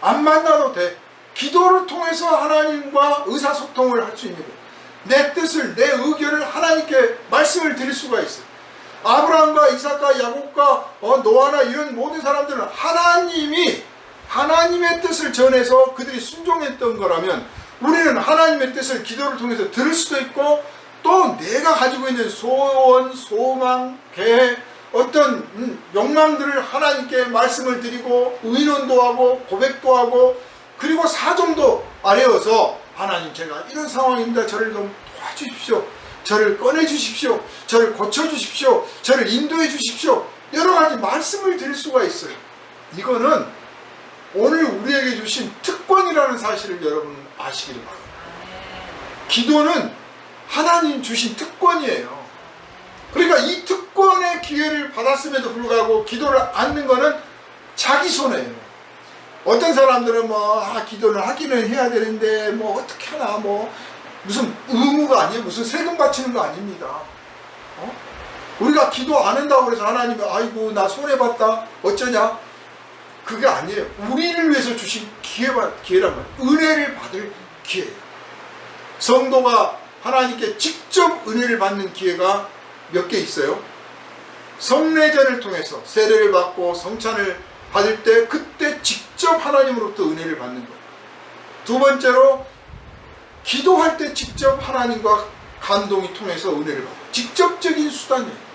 안 만나도 돼. 기도를 통해서 하나님과 의사소통을 할 수 있는 거예요. 내 뜻을, 내 의견을 하나님께 말씀을 드릴 수가 있어요. 아브라함과 이삭과 야곱과 노아나 이런 모든 사람들은 하나님의 뜻을 전해서 그들이 순종했던 거라면 우리는 하나님의 뜻을 기도를 통해서 들을 수도 있고 또 내가 가지고 있는 소원, 소망, 계획, 어떤 욕망들을 하나님께 말씀을 드리고 의논도 하고 고백도 하고 그리고 사정도 아뢰어서 하나님 제가 이런 상황입니다. 저를 좀 도와주십시오. 저를 꺼내주십시오. 저를 고쳐주십시오. 저를 인도해 주십시오. 여러 가지 말씀을 드릴 수가 있어요. 이거는 오늘 우리에게 주신 특권이라는 사실을 여러분 아시기를 바랍니다. 기도는 하나님 주신 특권이에요. 그러니까 이 특권의 기회를 받았음에도 불구하고 기도를 않는 거는 자기 손해예요. 어떤 사람들은 기도를 하기는 해야 되는데 어떻게 하나 무슨 의무가 아니에요. 무슨 세금 바치는 거 아닙니다. 우리가 기도 안 한다고 해서 하나님이 아이고 나 손해봤다 어쩌냐, 그게 아니에요. 우리를 위해서 주신 기회란 말이에요. 은혜를 받을 기회예요. 성도가 하나님께 직접 은혜를 받는 기회가 몇 개 있어요. 성례전을 통해서 세례를 받고 성찬을 받을 때 그때 직접 하나님으로부터 은혜를 받는 거예요. 두 번째로 기도할 때 직접 하나님과 감동이 통해서 은혜를 받아요. 직접적인 수단이에요.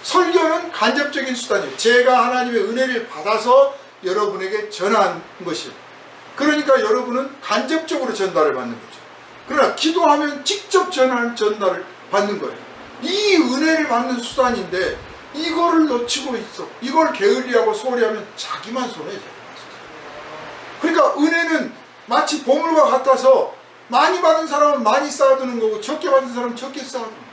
설교는 간접적인 수단이에요. 제가 하나님의 은혜를 받아서 여러분에게 전한 것이에요. 그러니까 여러분은 간접적으로 전달을 받는 거죠. 그러나 기도하면 직접 전달을 받는 거예요. 이 은혜를 받는 수단인데 이거를 놓치고 있어. 이걸 게을리하고 소홀히 하면 자기만 손해져요. 그러니까 은혜는 마치 보물과 같아서 많이 받은 사람은 많이 쌓아두는 거고 적게 받은 사람은 적게 쌓아두는 거예요.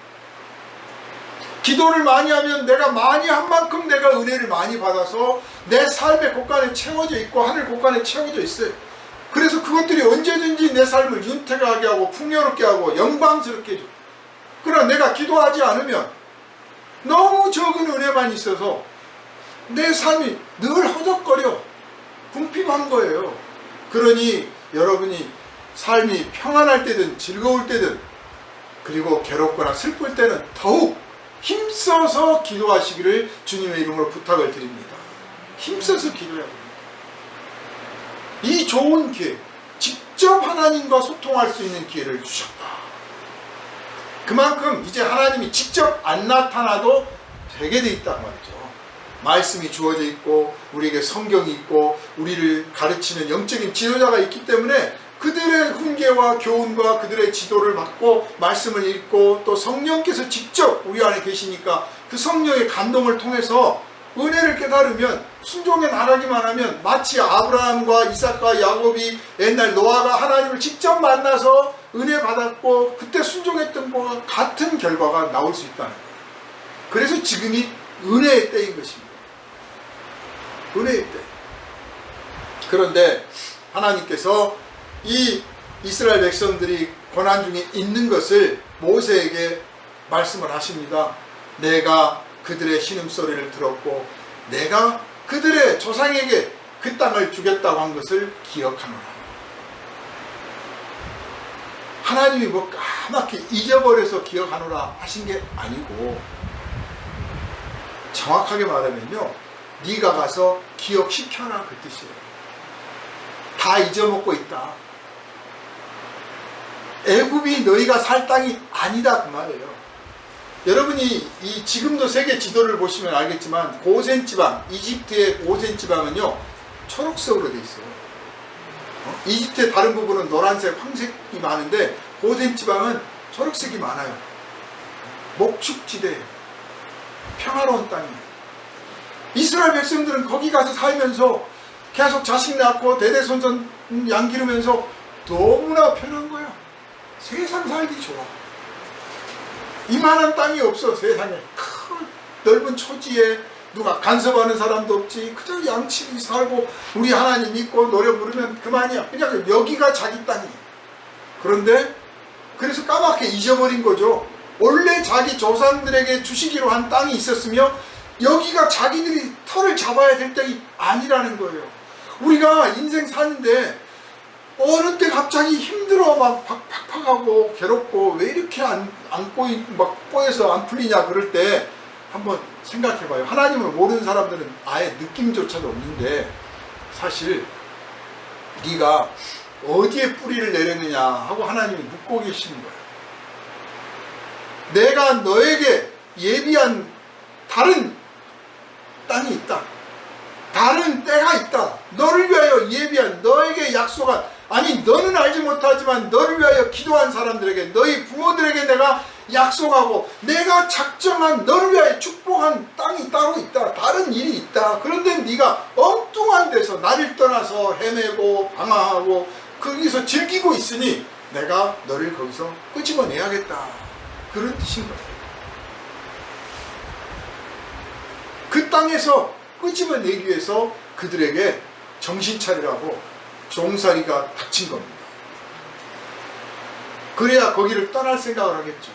기도를 많이 하면 내가 많이 한 만큼 내가 은혜를 많이 받아서 내 삶의 곳간에 채워져 있고 하늘 곳간에 채워져 있어요. 그래서 그것들이 언제든지 내 삶을 윤택하게 하고 풍요롭게 하고 영광스럽게 해줘. 그러나 내가 기도하지 않으면 너무 적은 은혜만 있어서 내 삶이 늘 허덕거려 궁핍한 거예요. 그러니 여러분이 삶이 평안할 때든 즐거울 때든 그리고 괴롭거나 슬플 때는 더욱 힘써서 기도하시기를 주님의 이름으로 부탁을 드립니다. 힘써서 기도해야 됩니다. 이 좋은 기회, 직접 하나님과 소통할 수 있는 기회를 주셨다. 그만큼 이제 하나님이 직접 안 나타나도 되게 돼 있단 말이죠. 말씀이 주어져 있고 우리에게 성경이 있고 우리를 가르치는 영적인 지도자가 있기 때문에 그들의 훈계와 교훈과 그들의 지도를 받고 말씀을 읽고 또 성령께서 직접 우리 안에 계시니까 그 성령의 감동을 통해서 은혜를 깨달으면 순종에 나가기만 하면 마치 아브라함과 이삭과 야곱이 옛날 노아가 하나님을 직접 만나서 은혜 받았고 그때 순종했던 것과 같은 결과가 나올 수 있다는 거예요. 그래서 지금이 은혜의 때인 것입니다. 은혜의 때. 그런데 하나님께서 이 이스라엘 백성들이 고난 중에 있는 것을 모세에게 말씀을 하십니다. 내가 그들의 신음소리를 들었고 내가 그들의 조상에게 그 땅을 주겠다고 한 것을 기억하노라. 하나님이 까맣게 잊어버려서 기억하노라 하신 게 아니고 정확하게 말하면요, 네가 가서 기억시켜라 그 뜻이에요. 다 잊어먹고 있다. 애굽이 너희가 살 땅이 아니다 그 말이에요. 여러분이 지금도 세계 지도를 보시면 알겠지만 고센 지방, 이집트의 고센 지방은요 초록색으로 돼 있어요. 이집트의 다른 부분은 노란색, 황색이 많은데 고센 지방은 초록색이 많아요. 목축지대, 평화로운 땅이에요. 이스라엘 백성들은 거기 가서 살면서 계속 자식 낳고 대대손손 양 기르면서 너무나 편한 거야. 세상 살기 좋아. 이만한 땅이 없어. 세상에 큰 넓은 초지에 누가 간섭하는 사람도 없지. 그저 양치기 살고 우리 하나님 믿고 노래 부르면 그만이야. 그냥 여기가 자기 땅이야. 그런데 그래서 까맣게 잊어버린 거죠. 원래 자기 조상들에게 주시기로 한 땅이 있었으며 여기가 자기들이 털을 잡아야 될 땅이 아니라는 거예요. 우리가 인생 사는데 어느 때 갑자기 힘들어 막 팍팍하고 괴롭고 왜 이렇게 안 꼬여서 안 풀리냐 그럴 때 한번 생각해봐요. 하나님을 모르는 사람들은 아예 느낌조차도 없는데 사실 네가 어디에 뿌리를 내렸느냐 하고 하나님이 묻고 계시는 거예요. 내가 너에게 예비한 다른 땅이 있다. 다른 때가 있다. 너를 위하여 예비한 너에게 약속한, 아니 너는 알지 못하지만 너를 위하여 기도한 사람들에게, 너희 부모들에게 내가 약속하고 내가 작정한 너를 위하여 축복한 땅이 따로 있다. 다른 일이 있다. 그런데 네가 엉뚱한 엉뚱한 데서 나를 떠나서 헤매고 방황하고 거기서 즐기고 있으니 내가 너를 거기서 끄집어내야겠다. 그런 뜻인 거예요. 그 땅에서 끄집어내기 위해서 그들에게 정신 차리라고 종살이가 닥친 겁니다. 그래야 거기를 떠날 생각을 하겠죠.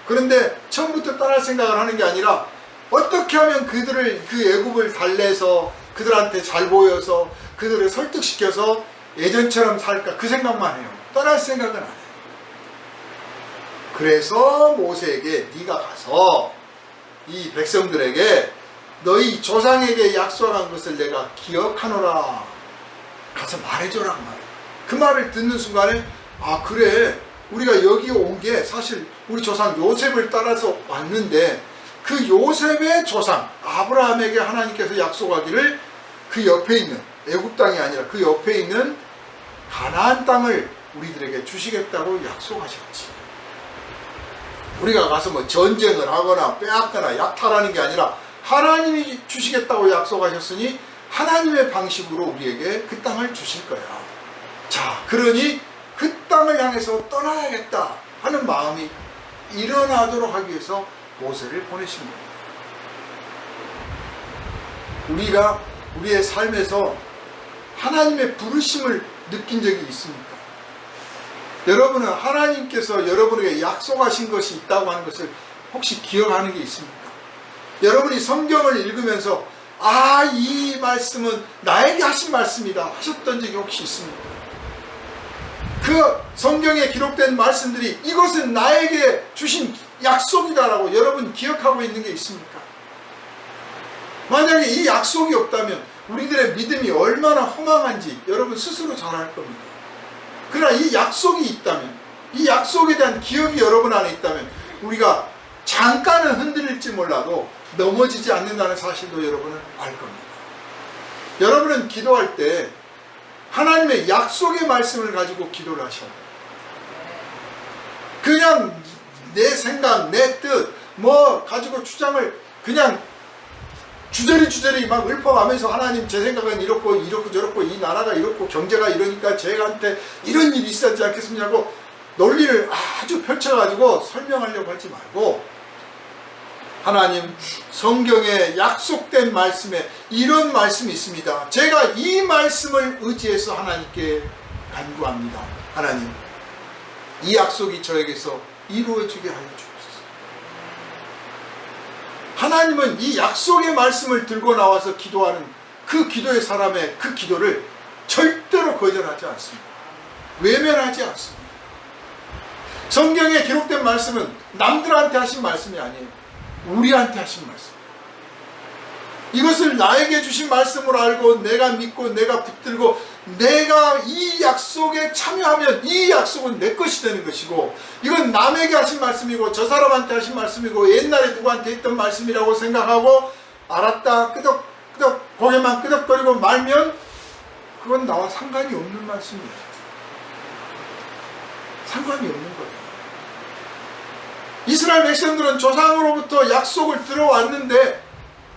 그런데 처음부터 떠날 생각을 하는 게 아니라 어떻게 하면 그들을 그 애굽을 달래서 그들한테 잘 보여서 그들을 설득시켜서 예전처럼 살까 그 생각만 해요. 떠날 생각은 안 해요. 그래서 모세에게 네가 가서 이 백성들에게 너희 조상에게 약속한 것을 내가 기억하노라. 가서 말해줘라 그 말이에요. 그 말을 듣는 순간에 아 그래 우리가 여기 온 게 사실 우리 조상 요셉을 따라서 왔는데 그 요셉의 조상 아브라함에게 하나님께서 약속하기를 그 옆에 있는 애굽 땅이 아니라 그 옆에 있는 가나안 땅을 우리들에게 주시겠다고 약속하셨지. 우리가 가서 뭐 전쟁을 하거나 빼앗거나 약탈하는 게 아니라 하나님이 주시겠다고 약속하셨으니 하나님의 방식으로 우리에게 그 땅을 주실 거야. 자, 그러니 그 땅을 향해서 떠나야겠다 하는 마음이 일어나도록 하기 위해서 모세를 보내신 겁니다. 우리가 우리의 삶에서 하나님의 부르심을 느낀 적이 있습니까? 여러분은 하나님께서 여러분에게 약속하신 것이 있다고 하는 것을 혹시 기억하는 게 있습니까? 여러분이 성경을 읽으면서 아, 이 말씀은 나에게 하신 말씀이다 하셨던 적이 혹시 있습니까? 그 성경에 기록된 말씀들이 이것은 나에게 주신 약속이다라고 여러분 기억하고 있는 게 있습니까? 만약에 이 약속이 없다면 우리들의 믿음이 얼마나 허망한지 여러분 스스로 잘 알 겁니다. 그러나 이 약속이 있다면, 이 약속에 대한 기억이 여러분 안에 있다면 우리가 잠깐은 흔들릴지 몰라도 넘어지지 않는다는 사실도 여러분은 알 겁니다. 여러분은 기도할 때 하나님의 약속의 말씀을 가지고 기도를 하셔야 돼요. 그냥 내 생각, 내 뜻, 뭐 가지고 주장을 그냥 주저리 막 읊어가면서 하나님 제 생각은 이렇고 이렇고 저렇고 이 나라가 이렇고 경제가 이러니까 제가한테 이런 일이 있었지 않겠습니까? 논리를 아주 펼쳐가지고 설명하려고 하지 말고 하나님 성경에 약속된 말씀에 이런 말씀이 있습니다. 제가 이 말씀을 의지해서 하나님께 간구합니다. 하나님 이 약속이 저에게서 이루어지게 하여 주옵소서. 하나님은 이 약속의 말씀을 들고 나와서 기도하는 그 기도의 사람의 그 기도를 절대로 거절하지 않습니다. 외면하지 않습니다. 성경에 기록된 말씀은 남들한테 하신 말씀이 아니에요. 우리한테 하신 말씀. 이것을 나에게 주신 말씀으로 알고 내가 믿고 내가 붙들고 내가 이 약속에 참여하면 이 약속은 내 것이 되는 것이고 이건 남에게 하신 말씀이고 저 사람한테 하신 말씀이고 옛날에 누구한테 했던 말씀이라고 생각하고 알았다 끄덕끄덕 고개만 끄덕거리고 말면 그건 나와 상관이 없는 말씀이에요. 상관이 없는 거예요. 이스라엘 백성들은 조상으로부터 약속을 들어왔는데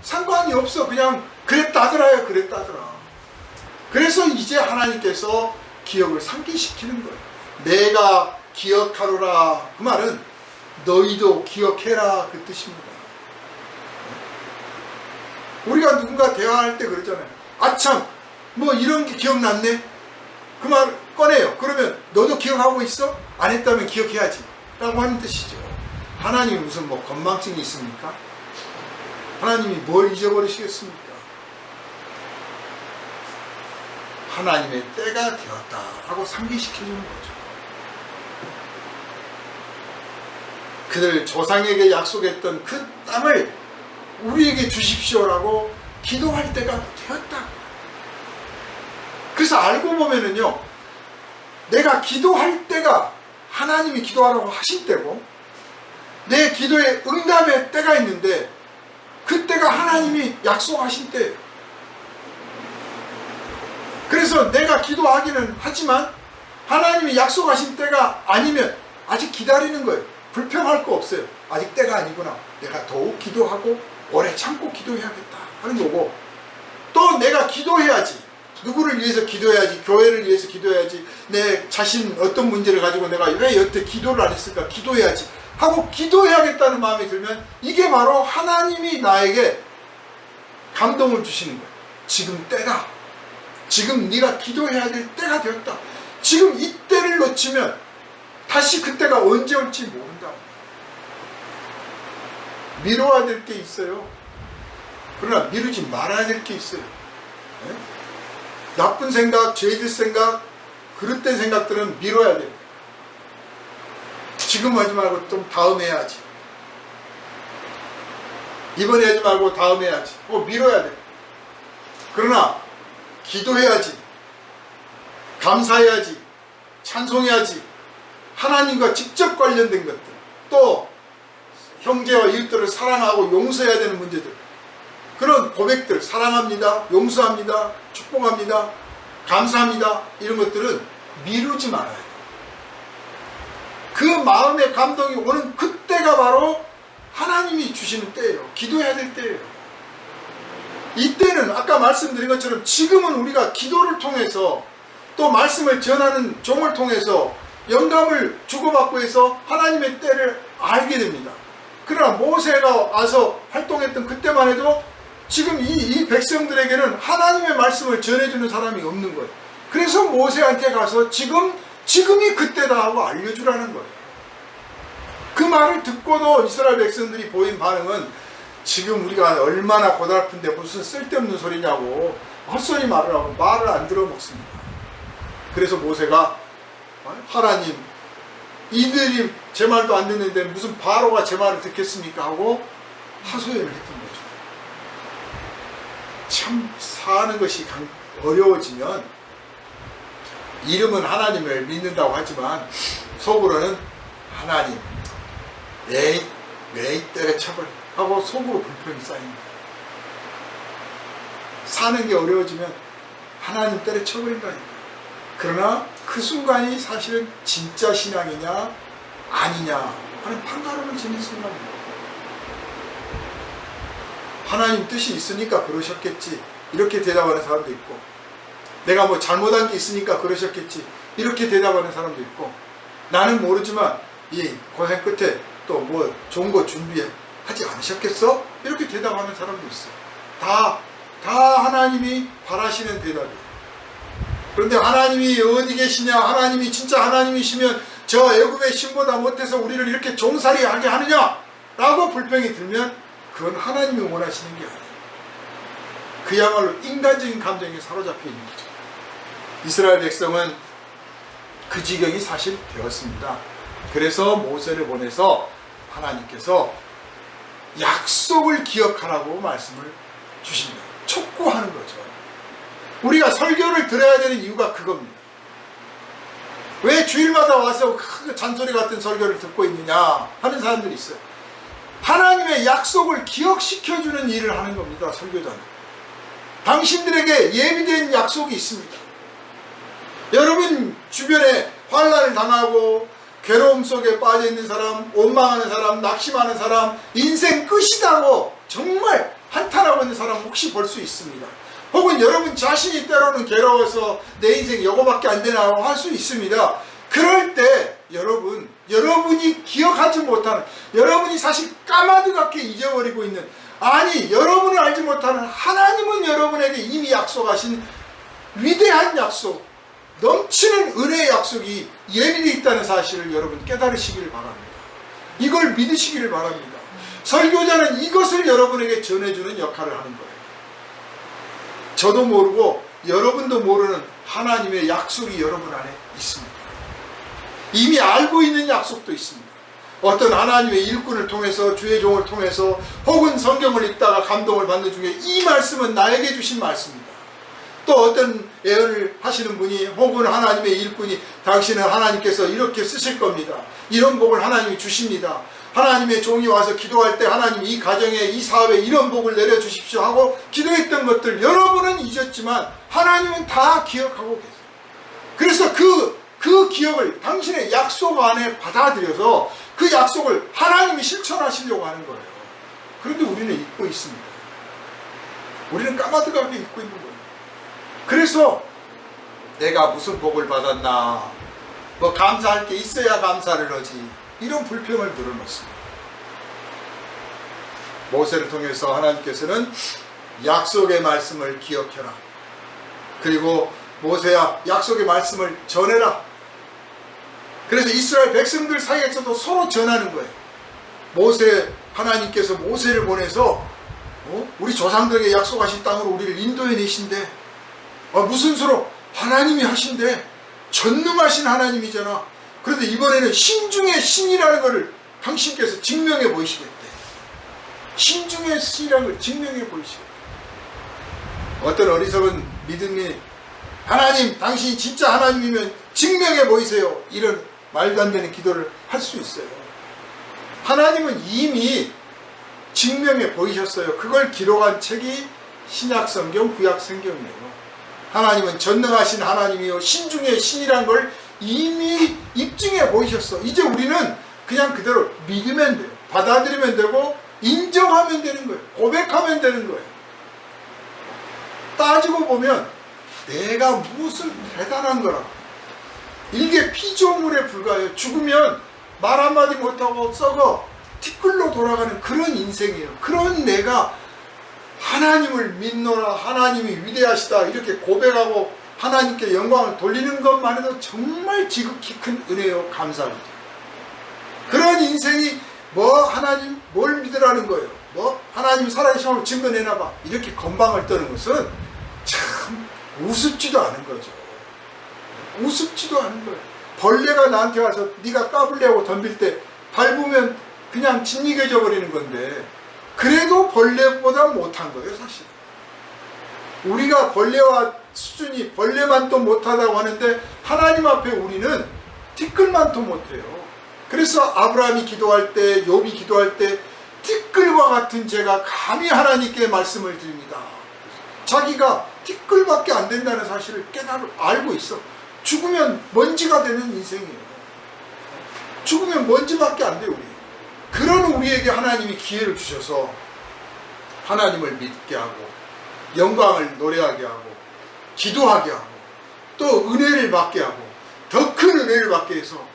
상관이 없어. 그냥 그랬다더라요. 그랬다더라. 그래서 이제 하나님께서 기억을 상기시키는 거예요. 내가 기억하노라. 그 말은 너희도 기억해라 그 뜻입니다. 우리가 누군가 대화할 때 그러잖아요. 아참 뭐 이런 게 기억났네. 그 말 꺼내요. 그러면 너도 기억하고 있어? 안 했다면 기억해야지 라고 하는 뜻이죠. 하나님이 무슨 뭐 건망증이 있습니까? 하나님이 뭘 잊어버리시겠습니까? 하나님의 때가 되었다라고 상기시켜주는 거죠. 그들 조상에게 약속했던 그 땅을 우리에게 주십시오라고 기도할 때가 되었다. 그래서 알고 보면은요, 내가 기도할 때가 하나님이 기도하라고 하신 때고 내 기도에 응답의 때가 있는데 그 때가 하나님이 약속하신 때예요. 그래서 내가 기도하기는 하지만 하나님이 약속하신 때가 아니면 아직 기다리는 거예요. 불평할 거 없어요. 아직 때가 아니구나. 내가 더욱 기도하고 오래 참고 기도해야겠다 하는 거고, 또 또 내가 기도해야지. 누구를 위해서 기도해야지. 교회를 위해서 기도해야지. 내 자신 어떤 문제를 가지고 내가 왜 여태 기도를 안 했을까? 기도해야지 하고 기도해야겠다는 마음이 들면 이게 바로 하나님이 나에게 감동을 주시는 거예요. 지금 때다. 지금 네가 기도해야 될 때가 되었다. 지금 이 때를 놓치면 다시 그때가 언제 올지 모른다. 미뤄야 될 게 있어요. 그러나 미루지 말아야 될 게 있어요. 네? 나쁜 생각, 죄질 생각, 그릇된 생각들은 미뤄야 돼요. 지금 하지 말고 좀 다음에 해야지. 이번에 하지 말고 다음에 해야지. 미뤄야 돼. 그러나 기도해야지. 감사해야지. 찬송해야지. 하나님과 직접 관련된 것들, 또 형제와 이웃들을 사랑하고 용서해야 되는 문제들, 그런 고백들, 사랑합니다, 용서합니다, 축복합니다, 감사합니다, 이런 것들은 미루지 말아야 돼요. 그 마음의 감동이 오는 그때가 바로 하나님이 주시는 때예요. 기도해야 될 때예요. 이때는 아까 말씀드린 것처럼 지금은 우리가 기도를 통해서 또 말씀을 전하는 종을 통해서 영감을 주고받고 해서 하나님의 때를 알게 됩니다. 그러나 모세가 와서 활동했던 그때만 해도 지금 이 백성들에게는 하나님의 말씀을 전해주는 사람이 없는 거예요. 그래서 모세한테 가서 지금이 그때다 하고 알려주라는 거예요. 그 말을 듣고도 이스라엘 백성들이 보인 반응은 지금 우리가 얼마나 고달픈데 무슨 쓸데없는 소리냐고 헛소리 말을 하고 말을 안 들어먹습니다. 그래서 모세가 하나님, 이들이 제 말도 안 듣는데 무슨 바로가 제 말을 듣겠습니까? 하고 하소연을 했던 거죠. 참 사는 것이 어려워지면 이름은 하나님을 믿는다고 하지만 속으로는 하나님 내 때려쳐버려 하고 속으로 불평이 쌓입니다. 사는 게 어려워지면 하나님 때려쳐버린다니까. 그러나 그 순간이 사실은 진짜 신앙이냐 아니냐 하는 판가름을 짓는 순간입니다. 하나님 뜻이 있으니까 그러셨겠지 이렇게 대답하는 사람도 있고, 내가 뭐 잘못한 게 있으니까 그러셨겠지 이렇게 대답하는 사람도 있고, 나는 모르지만 이 고생 끝에 또 뭐 좋은 거 준비하지 않으셨겠어? 이렇게 대답하는 사람도 있어요. 다 하나님이 바라시는 대답이에요. 그런데 하나님이 어디 계시냐, 하나님이 진짜 하나님이시면 저 애굽의 신보다 못해서 우리를 이렇게 종살이 하게 하느냐 라고 불평이 들면 그건 하나님이 원하시는 게 아니에요. 그야말로 인간적인 감정에 사로잡혀 있는 거죠. 이스라엘 백성은 그 지경이 사실 되었습니다. 그래서 모세를 보내서 하나님께서 약속을 기억하라고 말씀을 주십니다. 촉구하는 거죠. 우리가 설교를 들어야 되는 이유가 그겁니다. 왜 주일마다 와서 그 잔소리 같은 설교를 듣고 있느냐 하는 사람들이 있어요. 하나님의 약속을 기억시켜주는 일을 하는 겁니다. 설교자는. 당신들에게 예비된 약속이 있습니다. 여러분 주변에 환난을 당하고 괴로움 속에 빠져있는 사람, 원망하는 사람, 낙심하는 사람, 인생 끝이다고 정말 한탄하고 있는 사람 혹시 볼 수 있습니다. 혹은 여러분 자신이 때로는 괴로워서 내 인생 요거밖에 안 되나 할 수 있습니다. 그럴 때 여러분이 기억하지 못하는, 여러분이 사실 까마득하게 잊어버리고 있는, 아니 여러분을 알지 못하는 하나님은 여러분에게 이미 약속하신 위대한 약속, 넘치는 은혜의 약속이 예비되어 있다는 사실을 여러분 깨달으시기를 바랍니다. 이걸 믿으시기를 바랍니다. 설교자는 이것을 여러분에게 전해주는 역할을 하는 거예요. 저도 모르고 여러분도 모르는 하나님의 약속이 여러분 안에 있습니다. 이미 알고 있는 약속도 있습니다. 어떤 하나님의 일꾼을 통해서, 주의 종을 통해서, 혹은 성경을 읽다가 감동을 받는 중에 이 말씀은 나에게 주신 말씀이다. 또 어떤 예언을 하시는 분이, 혹은 하나님의 일꾼이, 당신은 하나님께서 이렇게 쓰실 겁니다. 이런 복을 하나님이 주십니다. 하나님의 종이 와서 기도할 때 하나님 이 가정에, 이 사업에 이런 복을 내려주십시오 하고 기도했던 것들 여러분은 잊었지만 하나님은 다 기억하고 계세요. 그래서 그 기억을 당신의 약속 안에 받아들여서 그 약속을 하나님이 실천하시려고 하는 거예요. 그런데 우리는 잊고 있습니다. 우리는 까마득하게 입고 있는 거예요. 그래서 내가 무슨 복을 받았나, 뭐 감사할 게 있어야 감사를 하지, 이런 불평을 늘어놓습니다. 모세를 통해서 하나님께서는 약속의 말씀을 기억해라. 그리고 모세야, 약속의 말씀을 전해라. 그래서 이스라엘 백성들 사이에서도 서로 전하는 거예요. 하나님께서 모세를 보내서 우리 조상들에게 약속하신 땅으로 우리를 인도해 내신대. 무슨 수로? 하나님이 하신대. 전능하신 하나님이잖아. 그런데 이번에는 신중의 신이라는 것을 당신께서 증명해 보이시겠대. 신중의 신이라는 걸 증명해 보이시겠대. 어떤 어리석은 믿음이, 하나님 당신이 진짜 하나님이면 증명해 보이세요, 이런 말도 안 되는 기도를 할 수 있어요. 하나님은 이미 증명해 보이셨어요. 그걸 기록한 책이 신약성경, 구약성경이에요. 하나님은 전능하신 하나님이요 신중의 신이란 걸 이미 입증해 보이셨어. 이제 우리는 그냥 그대로 믿으면 돼요. 받아들이면 되고 인정하면 되는 거예요. 고백하면 되는 거예요. 따지고 보면 내가 무슨 대단한 거라. 이게 피조물에 불과해요. 죽으면 말 한마디 못하고 썩어 티끌로 돌아가는 그런 인생이에요. 그런 내가 하나님을 믿노라, 하나님이 위대하시다, 이렇게 고백하고 하나님께 영광을 돌리는 것만 해도 정말 지극히 큰 은혜요, 감사합니다. 그런 인생이 하나님 뭘 믿으라는 거예요. 하나님 살아계심을 증거내나봐, 이렇게 건방을 떠는 것은 참 우습지도 않은 거죠. 우습지도 않은 거예요. 벌레가 나한테 와서 네가 까불려고 덤빌 때 밟으면 그냥 짓이겨져 버리는 건데, 그래도 벌레보다 못한 거예요, 사실. 우리가 벌레와 수준이 벌레만 또 못하다고 하는데 하나님 앞에 우리는 티끌만도 못해요. 그래서 아브라함이 기도할 때, 욥이 기도할 때 티끌과 같은 제가 감히 하나님께 말씀을 드립니다. 자기가 티끌밖에 안 된다는 사실을 알고 있어. 죽으면 먼지가 되는 인생이에요. 죽으면 먼지밖에 안 돼요, 우리. 그런 우리에게 하나님이 기회를 주셔서 하나님을 믿게 하고 영광을 노래하게 하고 기도하게 하고 또 은혜를 받게 하고 더 큰 은혜를 받게 해서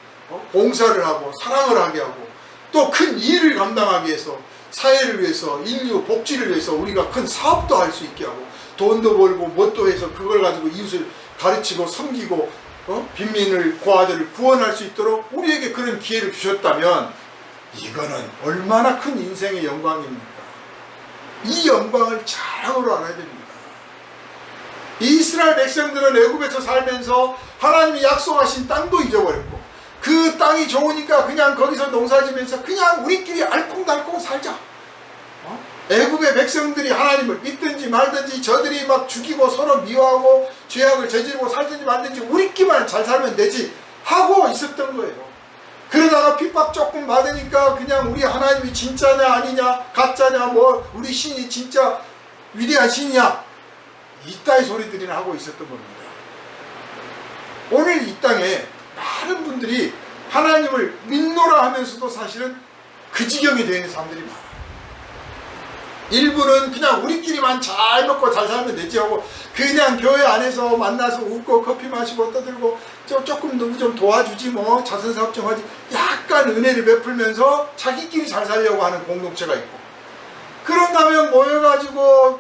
봉사를 하고 사랑을 하게 하고 또 큰 일을 감당하기 위해서 사회를 위해서 인류 복지를 위해서 우리가 큰 사업도 할 수 있게 하고 돈도 벌고 뭣도 해서 그걸 가지고 이웃을 가르치고 섬기고 빈민을 고아들을 구원할 수 있도록 우리에게 그런 기회를 주셨다면 이거는 얼마나 큰 인생의 영광입니까? 이 영광을 자랑으로 알아야 됩니다. 이스라엘 백성들은 애굽에서 살면서 하나님이 약속하신 땅도 잊어버렸고 그 땅이 좋으니까 그냥 거기서 농사지면서 그냥 우리끼리 알콩달콩 살자. 애굽의 백성들이 하나님을 믿든지 말든지 저들이 막 죽이고 서로 미워하고 죄악을 저지르고 살든지 말든지 우리끼리만 잘 살면 되지 하고 있었던 거예요. 그러다가 핍박 조금 받으니까 그냥 우리 하나님이 진짜냐 아니냐 가짜냐 우리 신이 진짜 위대한 신이냐 이따위 소리들이나 하고 있었던 겁니다. 오늘 이 땅에 많은 분들이 하나님을 믿노라 하면서도 사실은 그 지경이 되는 사람들이 많아요. 일부는 그냥 우리끼리만 잘 먹고 잘 살면 되지 하고 그냥 교회 안에서 만나서 웃고 커피 마시고 떠들고 조금 누구 좀 도와주지 자선사업 좀 하지 약간 은혜를 베풀면서 자기끼리 잘 살려고 하는 공동체가 있고 그런 다음에 모여가지고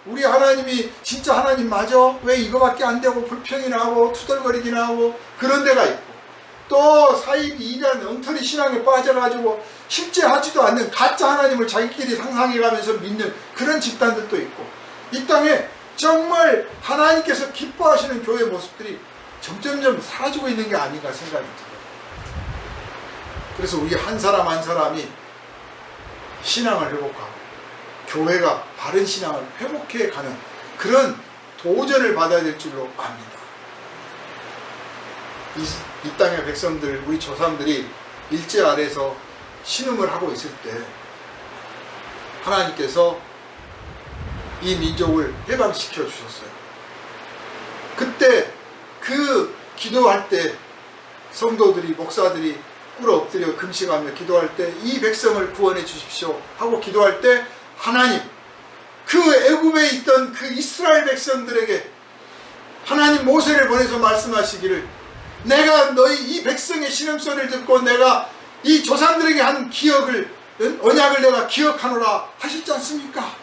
우리 하나님이 진짜 하나님 맞아? 왜 이거밖에 안 되고 불평이나 하고 투덜거리기나 하고 그런 데가 있고 또 사입 이란 엉터리 신앙에 빠져가지고 실제 하지도 않는 가짜 하나님을 자기끼리 상상해가면서 믿는 그런 집단들도 있고 이 땅에 정말 하나님께서 기뻐하시는 교회 모습들이 점점점 사라지고 있는 게 아닌가 생각이 들어요. 그래서 우리 한 사람 한 사람이 신앙을 회복하고 교회가 바른 신앙을 회복해가는 그런 도전을 받아야 될 줄로 압니다. 이 땅의 백성들, 우리 조상들이 일제 아래에서 신음을 하고 있을 때 하나님께서 이 민족을 해방시켜 주셨어요. 그때 그 기도할 때 성도들이 목사들이 꿇어 엎드려 금식하며 기도할 때 이 백성을 구원해 주십시오 하고 기도할 때 하나님 그 애굽에 있던 그 이스라엘 백성들에게 하나님 모세를 보내서 말씀하시기를, 내가 너희 이 백성의 신음소리를 듣고 내가 이 조상들에게 한 기억을, 언약을 내가 기억하노라 하셨지 않습니까?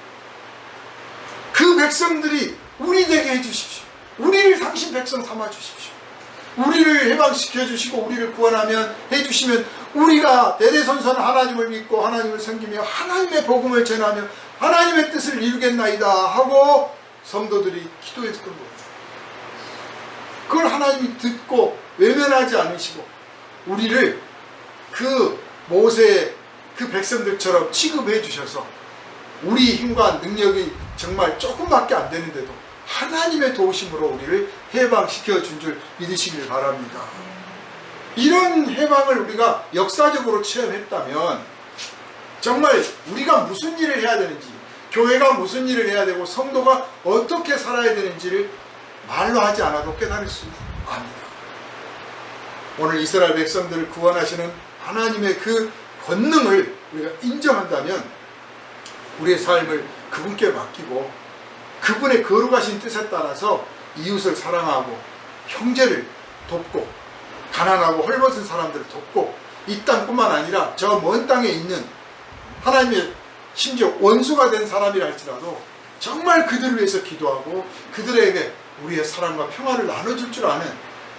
그 백성들이 우리 되게 해주십시오. 우리를 당신 백성 삼아 주십시오. 우리를 해방시켜 주시고 우리를 구원하면 해주시면 우리가 대대손손 하나님을 믿고 하나님을 섬기며 하나님의 복음을 전하며 하나님의 뜻을 이루겠나이다 하고 성도들이 기도했던 거예요. 그걸 하나님이 듣고 외면하지 않으시고 우리를 그 모세의 그 백성들처럼 취급해 주셔서 우리 힘과 능력이 정말 조금밖에 안 되는데도 하나님의 도우심으로 우리를 해방시켜 준 줄 믿으시길 바랍니다. 이런 해방을 우리가 역사적으로 체험했다면 정말 우리가 무슨 일을 해야 되는지, 교회가 무슨 일을 해야 되고 성도가 어떻게 살아야 되는지를 말로 하지 않아도 깨달을 수 압니다. 오늘 이스라엘 백성들을 구원하시는 하나님의 그 권능을 우리가 인정한다면 우리의 삶을 그분께 맡기고 그분의 거룩하신 뜻에 따라서 이웃을 사랑하고 형제를 돕고 가난하고 헐벗은 사람들을 돕고 이 땅뿐만 아니라 저 먼 땅에 있는 하나님의 심지어 원수가 된 사람이라 할지라도 정말 그들을 위해서 기도하고 그들에게 우리의 사랑과 평화를 나눠줄 줄 아는,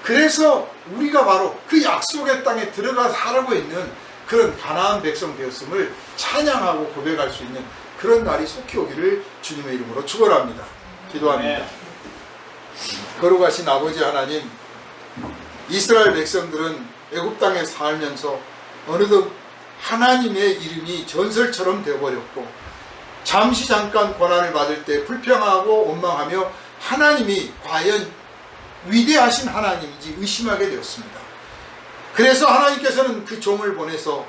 그래서 우리가 바로 그 약속의 땅에 들어가 살고 있는 그런 가나안 백성 되었음을 찬양하고 고백할 수 있는 그런 날이 속히 오기를 주님의 이름으로 축원합니다. 기도합니다. 거룩하신 아버지 하나님, 이스라엘 백성들은 애굽 땅에 살면서 어느덧 하나님의 이름이 전설처럼 되어버렸고 잠시 잠깐 고난을 받을 때 불평하고 원망하며 하나님이 과연 위대하신 하나님인지 의심하게 되었습니다. 그래서 하나님께서는 그 종을 보내서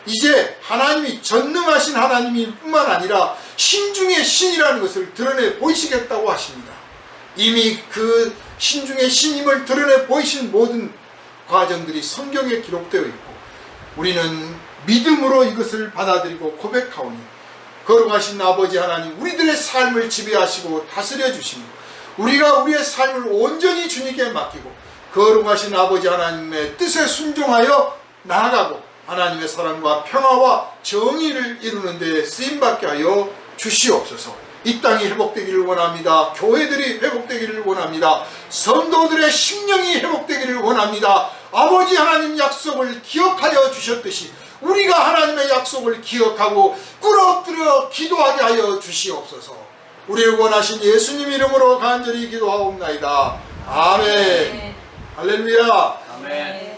이제 하나님이 전능하신 하나님일 뿐만 아니라 신중의 신이라는 것을 드러내 보이시겠다고 하십니다. 이미 그 신중의 신임을 드러내 보이신 모든 과정들이 성경에 기록되어 있고 우리는 믿음으로 이것을 받아들이고 고백하오니 거룩하신 아버지 하나님, 우리들의 삶을 지배하시고 다스려 주시며 우리가 우리의 삶을 온전히 주님께 맡기고 거룩하신 아버지 하나님의 뜻에 순종하여 나아가고 하나님의 사랑과 평화와 정의를 이루는 데 쓰임받게 하여 주시옵소서. 이 땅이 회복되기를 원합니다. 교회들이 회복되기를 원합니다. 성도들의 심령이 회복되기를 원합니다. 아버지 하나님 약속을 기억하여 주셨듯이 우리가 하나님의 약속을 기억하고 꿇어엎드려 기도하게 하여 주시옵소서. 우리를 원하신 예수님 이름으로 간절히 기도하옵나이다. 아멘. 할렐루야. 아멘.